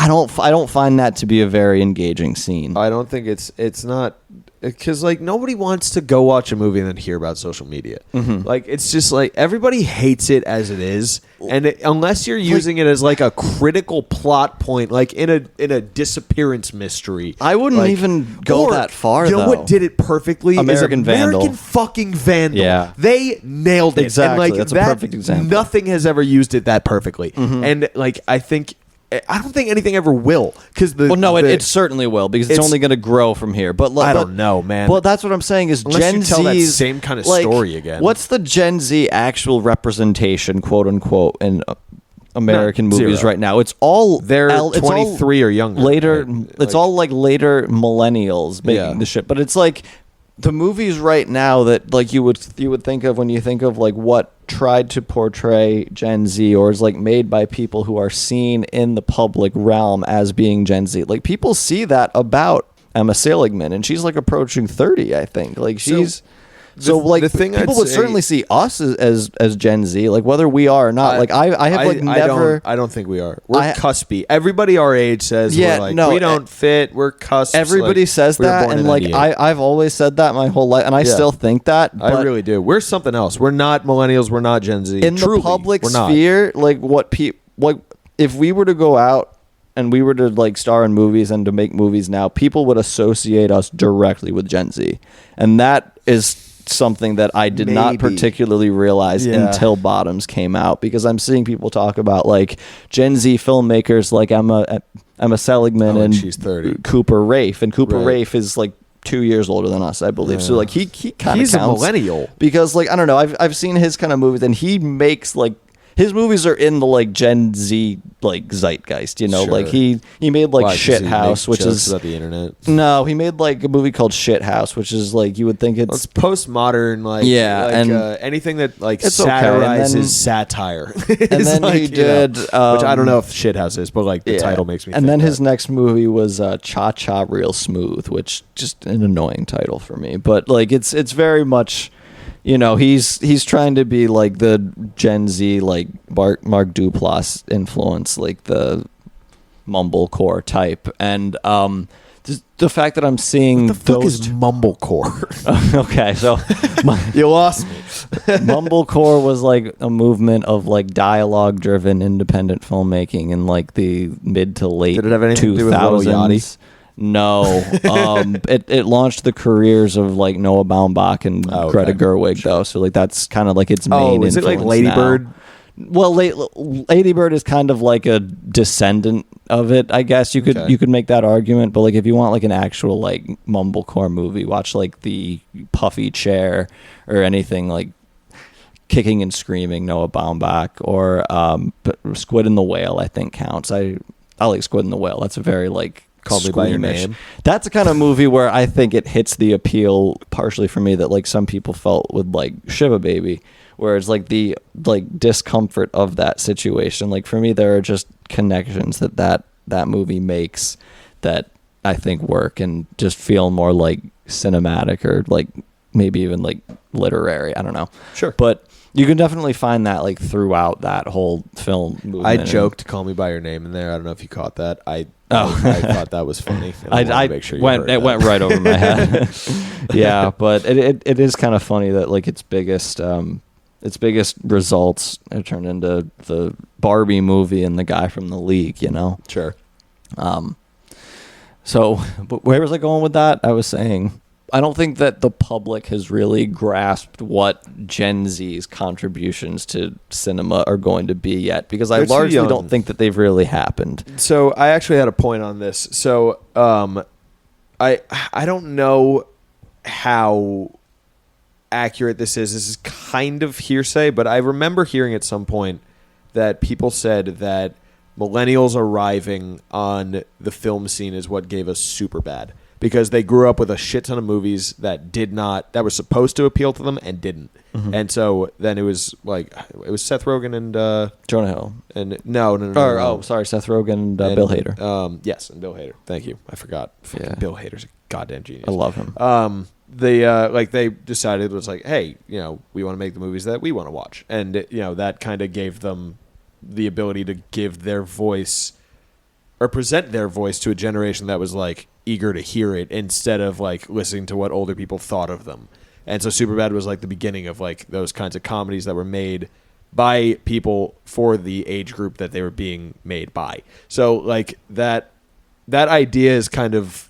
I don't find that to be a very engaging scene. I don't think it's not because like nobody wants to go watch a movie and then hear about social media. Like it's just like everybody hates it as it is, and unless you're using it as like a critical plot point, like in a disappearance mystery, I wouldn't like- even go or, that far, You know though. what did it perfectly? American is Vandal. American fucking Vandal. Yeah. They nailed it. Exactly. And like That's a that, perfect example. Nothing has ever used it that perfectly, and like I don't think anything ever will because Well, no, it certainly will because it's it's- only going to grow from here. But I don't know, man. Well, that's what I'm saying is Unless Gen you tell that Z's same kind of like, story again. What's the Gen Z actual representation, quote unquote, in American None. movies Zero. right now? It's all They're it's all 23 or younger. Later, Right? it's Like- all like later millennials making Yeah. the shit. But it's like the movies right now that like you would think of when you think of like what tried to portray Gen Z or is like made by people who are seen in the public realm as being Gen Z. Like people see that about Emma Seligman, and she's like approaching 30, I think. Like she's like the thing people I'd would say- certainly see us as Gen Z, like whether we are or not. Like I have like never. I don't think we are. We're I- cuspy. Everybody our age says Yeah, we're like no, we don't fit. We're cusp. Everybody says we were that, born and in like 98. I've always said that my whole life, and I Yeah. still think that. But I really do. We're something else. We're not millennials. We're not Gen Z. in Truly, the public we're not. sphere, like what people like, if we were to go out and we were to like star in movies and to make movies now, people would associate us directly with Gen Z, and that is something that I did not Maybe. particularly realize Yeah. until Bottoms came out, because I'm seeing people talk about like Gen Z filmmakers like Emma Seligman Oh, and and she's 30. Cooper Raiff, and Cooper Right. Raiff is like 2 years older than us, I believe. So like he kind of He's a counts millennial. because like I don't know, I've seen his kind of movies, and he makes like his movies are in the like Gen Z like zeitgeist, you know. Sure. Like he made like Why, 'cause Shit he House, makes which jokes is about the internet. no, he made like a movie called Shit House, which is like you would think It's it's postmodern, like Yeah, like, and anything that like it's okay, and satirizes then- satire. and is then like, he you know, did which I don't um, know if Shithouse is, but like the yeah. title makes me. And think then that. his next movie was Cha Cha Real Smooth, which just an annoying title for me. But like it's very much, you know, he's trying to be like the Gen Z like Mark Duplass influence, like the mumblecore type, and the fact that I'm seeing the fuck those is mumblecore? okay, so You lost me. mumblecore was like a movement of like dialogue driven independent filmmaking in like the mid to late Did it have anything to do with Lil 2000s. No, it launched the careers of like Noah Baumbach and Oh, okay. Greta Gerwig though, so like that's kind of like its main. Oh, is it like influence Lady now. Bird? Well, Lady Bird is kind of like a descendant of it, I guess you could Okay. you could make that argument. But like if you want like an actual like mumblecore movie, watch like the Puffy Chair or anything like Kicking and Screaming, Noah Baumbach, or Squid and the Whale. I think counts. I like Squid and the Whale. That's a very like Call Me by Your squeamish- Name. That's the kind of movie where I think it hits the appeal partially for me that like some people felt with like Shiva Baby, where it's like the like discomfort of that situation. Like for me, there are just connections that movie makes that I think work and just feel more like cinematic or like maybe even like literary. I don't know. Sure. But you can definitely find that like throughout that whole film movement. I And joked "Call Me by Your Name" in there. I don't know if you caught that. I Oh. I thought that was funny. and I wanted I to make sure you went heard it that. went right over my head. Yeah, but it is kind of funny that like its biggest results are turned into the Barbie movie and the guy from the League, you know. Sure. So, but where was I going with that? I was saying I don't think that the public has really grasped what Gen Z's contributions to cinema are going to be yet, because I They're too largely young. don't think that they've really happened. So I actually had a point on this. So I don't know how accurate this is. This is kind of hearsay, but I remember hearing at some point that people said that millennials arriving on the film scene is what gave us Superbad, because they grew up with a shit ton of movies that were supposed to appeal to them and didn't. And so then it was Seth Rogen and Jonah Hill. and no. Seth Rogen and Bill Hader. Yes, and Bill Hader. Thank you. I forgot. Fucking Yeah. Bill Hader's a goddamn genius. I love him. They decided, it was like, hey, we want to make the movies that we want to watch, and that kind of gave them the ability to give their voice or present their voice to a generation that was like eager to hear it, instead of like listening to what older people thought of them. And so Superbad was like the beginning of like those kinds of comedies that were made by people for the age group that they were being made by. So like that idea is kind of,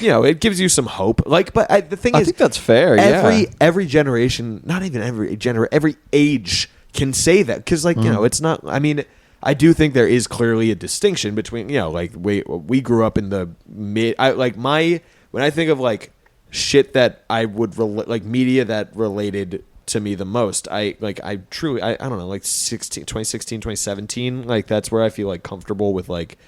it gives you some hope. Like, but the thing I is, think that's fair. every generation, not even every age can say that, because like it's not. I mean, I do think there is clearly a distinction between like we grew up in the mid. When I think of like shit that I would like media that related to me the most, I truly I don't know, like 2016 2017, like that's where I feel like comfortable with like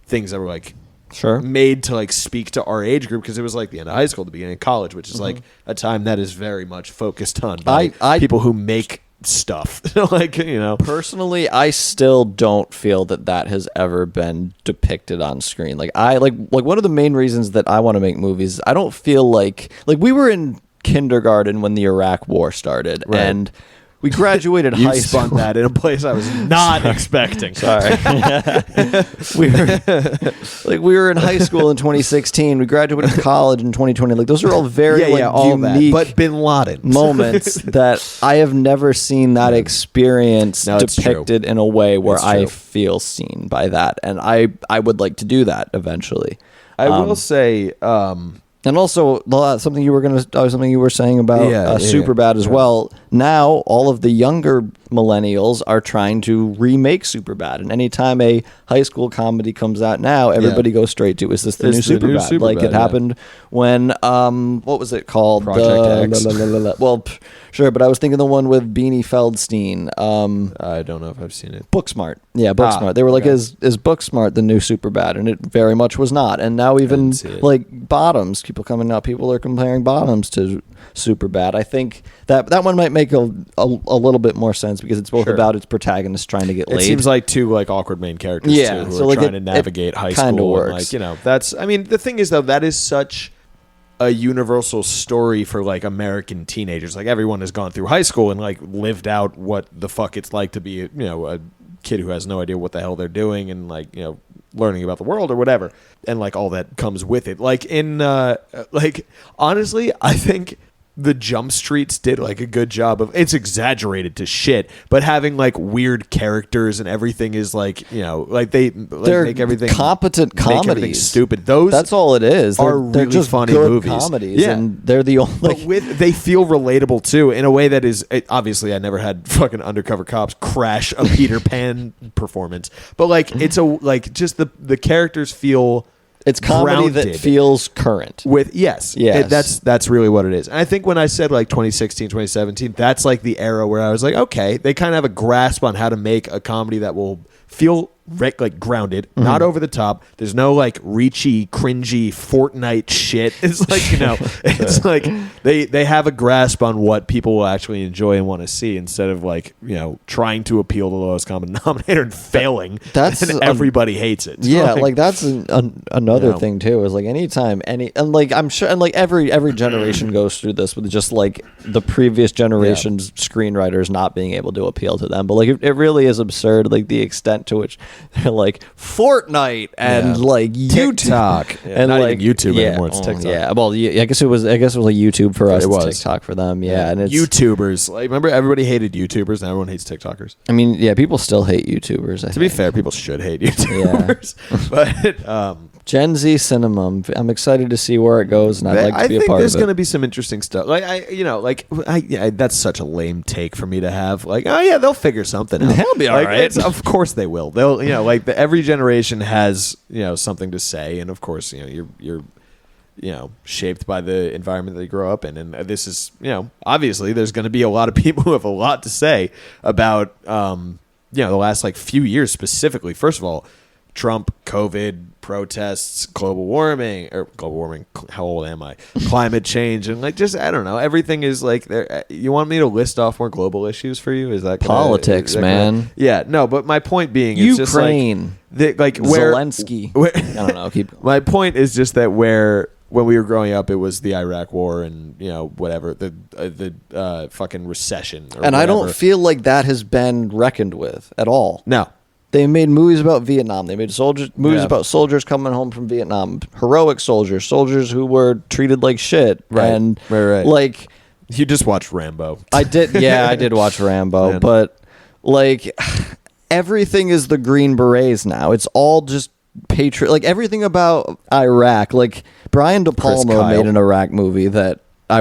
things that were like Sure. made to like speak to our age group, because it was like the end of high school, the beginning of college, which is like a time that is very much focused on by people who make stuff. Personally, I still don't feel that has ever been depicted on screen. Like one of the main reasons that I want to make movies, I don't feel like we were in kindergarten when the Iraq War started, Right. and we graduated You high spun school. that in a place I was not expecting. Sorry. we were in high school in 2016. We graduated college in 2020. Like those are all very all that. unique But Bin Laden moments that I have never seen that experience No, it's depicted in a way where It's I true. feel seen by that, and I would like to do that eventually. I will say, And also something you were saying about Superbad as well. Now all of the younger millennials are trying to remake Superbad, and anytime a high school comedy comes out now, everybody goes straight to, is this the new Is the new Superbad? Like it Superbad, yeah. happened when what was it called? Project X. Well, sure, but I was thinking the one with Beanie Feldstein. I don't know if I've seen it. Booksmart. Yeah, Booksmart. They were like, okay. is Booksmart the new Superbad? And it very much was not. And now even see it. like Bottoms, people are comparing Bottoms to Superbad. I think that one might make a little bit more sense, because it's both Sure. about its protagonist trying to get laid. It seems like two like awkward main characters Yeah, too, who so, are like, trying it- to navigate it high kinda school. works. And, that's. I mean, the thing is though, that is such a universal story for like American teenagers. Like everyone has gone through high school and like lived out what the fuck it's like to be a kid who has no idea what the hell they're doing, and like learning about the world or whatever, and like all that comes with it. Like in like honestly, I think the Jump Streets did like a good job of, it's exaggerated to shit, but having like weird characters and everything is like like they They're make everything competent make everything comedies. stupid. Those That's all it is. are They're really just funny good movies. comedies, Yeah. and they're the only. But they feel relatable too, in a way that is obviously I never had fucking Undercover Cops crash a Peter Pan performance, but like it's just the characters feel it's comedy that grounded feels current. with yes. That's really what it is. And I think when I said like 2016 2017, that's like the era where I was like, okay, they kind of have a grasp on how to make a comedy that will feel like grounded, not over the top. There's no like reachy, cringy Fortnite shit. It's like it's like they have a grasp on what people will actually enjoy and want to see, instead of like trying to appeal to the lowest common denominator and failing. That's and everybody hates it. Yeah, like that's another thing too. Is like anytime and like I'm sure, and like every generation goes through this with just like the previous generation's screenwriters not being able to appeal to them. But like it really is absurd, like the extent to which they're like Fortnite and like YouTube TikTok. Yeah, and not like even YouTube anymore, it's TikTok. Yeah, well, I guess it was like YouTube for us. It It's was. TikTok for them. Yeah, and it's YouTubers. Like, remember, everybody hated YouTubers, and everyone hates TikTokers. I mean, yeah, people still hate YouTubers. To be fair, people should hate YouTubers, but Gen Z cinema. I'm excited to see where it goes, and I'd like to be a think part there's of going to it. be some interesting stuff. That's such a lame take for me to have. Like, oh yeah, they'll figure something out. They'll be all Like, right. Of course they will. They'll, every generation has, something to say, and of course, you're shaped by the environment that you grow up in, and this is, obviously there's going to be a lot of people who have a lot to say about, the last like few years specifically. First of all, Trump, COVID, protests, global warming. How old am I? Climate change, and like just I don't know. Everything is like there. You want me to list off more global issues for you? Is that Politics, man? Yeah, no. But my point being, it's just Ukraine, like where Zelensky. I don't know. Keep. My point is just that when we were growing up, it was the Iraq War and whatever the fucking recession. Or And I don't whatever. feel like that has been reckoned with at all. No. They made movies about Vietnam. They made movies Yeah. about soldiers coming home from Vietnam, heroic soldiers who were treated like shit. Right. And Right. like You just watched Rambo. I did watch Rambo, Man. but like everything is the Green Berets now. It's all just patriot. Like everything about Iraq. Like Brian De Chris Palma Kyle. made an Iraq movie that I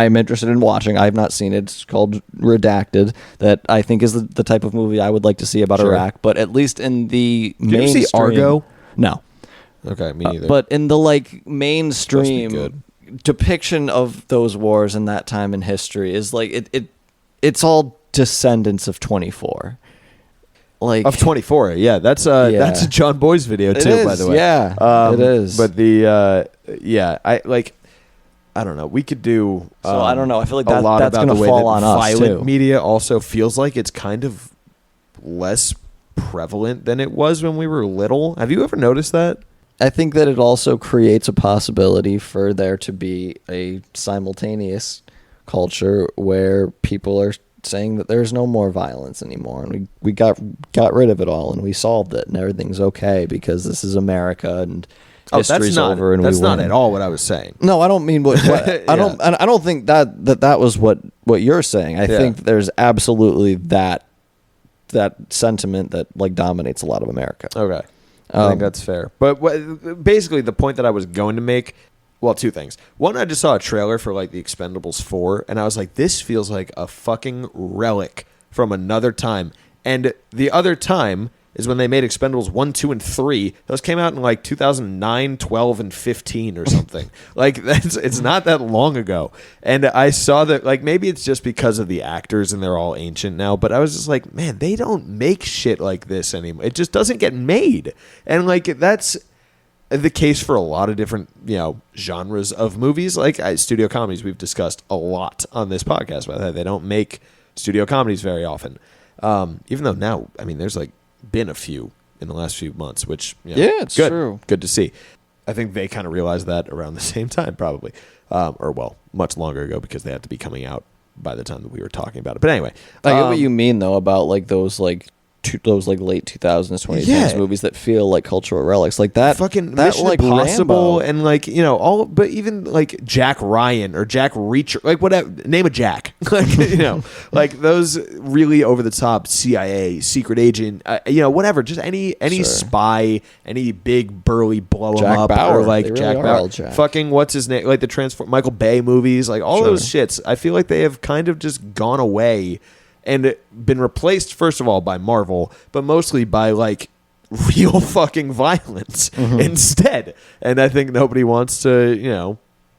am interested in watching. I have not seen it. It's called Redacted. That I think is the type of movie I would like to see about Sure. Iraq. But at least in the you ever see mainstream, Argo? No. Okay, me neither. But in the like Supposed mainstream to be depiction of those wars and that time in history is like it's all descendants of 24. Like of 24, yeah, that's a John Boy's video It too, by is, the way. yeah, it is. But I don't know. We could do. So I don't know. I feel like a lot that's about gonna the way fall that on us, violent too. media also feels like it's kind of less prevalent than it was when we were little. Have you ever noticed that? I think that it also creates a possibility for there to be a simultaneous culture where people are saying that there's no more violence anymore, and we got rid of it all, and we solved it, and everything's okay because this is America, and history's over, and that's we not win. at all what I was saying. No, I don't mean what I don't think that was what you're saying. I think there's absolutely that sentiment that like dominates a lot of America. Okay. I think that's fair. But basically, the point that I was going to make, well, two things. One, I just saw a trailer for like The Expendables 4, and I was like, this feels like a fucking relic from another time. And the other time is when they made Expendables 1, 2, and 3. Those came out in like 2009, 12, and 15 or something. Like, it's not that long ago. And I saw that, like, maybe it's just because of the actors and they're all ancient now, but I was just like, man, they don't make shit like this anymore. It just doesn't get made. And, like, that's the case for a lot of different, genres of movies. Like, studio comedies, we've discussed a lot on this podcast about that. They don't make studio comedies very often. Even though now, I mean, there's, like, been a few in the last few months, which It's good. true. Good to see. I think they kind of realized that around the same time, probably, much longer ago because they had to be coming out by the time that we were talking about it. But anyway, I get what you mean though about like those like late 2000s, 2010s Yeah. movies that feel like cultural relics, like that. fucking that Mission like Impossible Rambo. and like all, but even like Jack Ryan or Jack Reacher, like whatever, name a Jack, like like those really over the top CIA secret agent, whatever, just any Sure. spy, any big burly blow 'em Jack up Bauer. or like They really Jack are Bauer, all Jack. fucking what's his name, like the Michael Bay movies, like all Sure. those shits. I feel like they have kind of just gone away and been replaced, first of all, by Marvel, but mostly by like real fucking violence instead. And I think nobody wants to,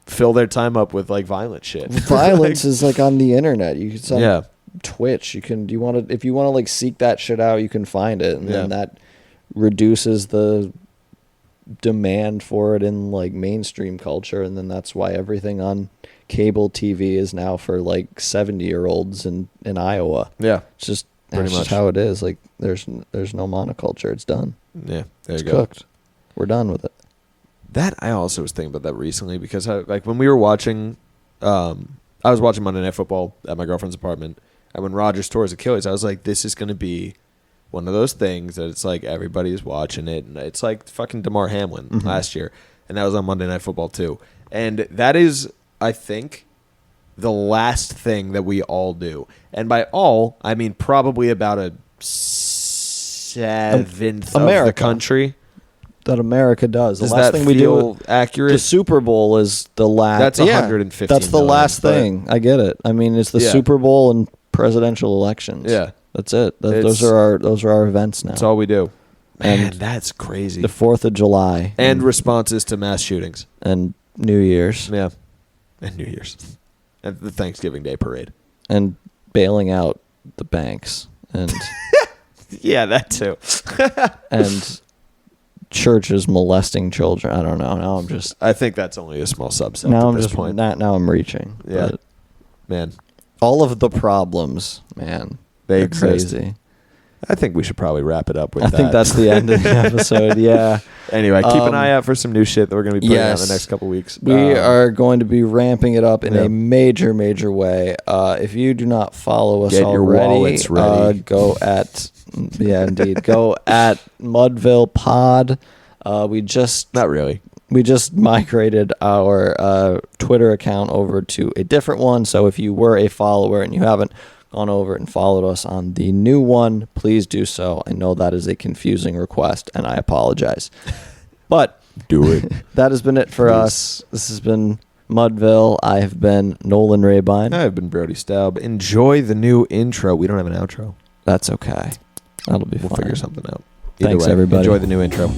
fill their time up with like violent shit. Violence is like on the internet. You can Yeah. Twitch. If you want to like seek that shit out, you can find it, and then Yeah. that reduces the demand for it in like mainstream culture, and then that's why everything on cable TV is now for like 70-year-olds in Iowa. Yeah. It's just Pretty that's just much. how it is. Like there's no monoculture. It's done. Yeah. There It's you go. cooked. We're done with it. That I also was thinking about that recently because when we were watching, I was watching Monday Night Football at my girlfriend's apartment, and when Rodgers tore his Achilles, I was like, this is going to be one of those things that it's like everybody's watching it, and it's like fucking DeMar Hamlin last year, and that was on Monday Night Football too, and that is, I think, the last thing that we all do, and by all I mean probably about a seventh of the America. country. that America does. Does the last that thing we feel do. accurate? The Super Bowl is the last. That's 115 That's the million, last but- thing. I get it. I mean, it's the Yeah. Super Bowl and presidential elections. Yeah. that's it. It's- Those are our events now. That's all we do. Man, And that's crazy. the 4th of July And responses to mass shootings. and New Year's Yeah. And New Year's. And the Thanksgiving Day parade. and bailing out the banks and Yeah, that too. and churches molesting children. I don't know. Now I'm just I think that's only a small subset now at I'm this just point. now I'm reaching. Yeah. But Man, all of the problems, man, They they're exist. crazy. I think we should probably wrap it up with I that. think that's the end of the episode. Yeah. Anyway, keep an Um, eye out for some new shit that we're going to be putting out in yes. the next couple weeks. We are going to be ramping it up in yeah. a major way. If you do not follow us Get your already, wallets ready. Go at indeed. Go at Mudville Pod. We just Not really. migrated our Twitter account over to a different one. So if you were a follower and you haven't gone over and followed us on the new one, please do so. I know that is a confusing request, and I apologize. But Do it. that has been it for us. This has been Mudville. I have been Nolan Rabine. I've been Brody Staub. Enjoy the new intro. We don't have an outro. That's okay. That'll be We'll fine. figure something out. Thanks, everybody. Enjoy the new intro.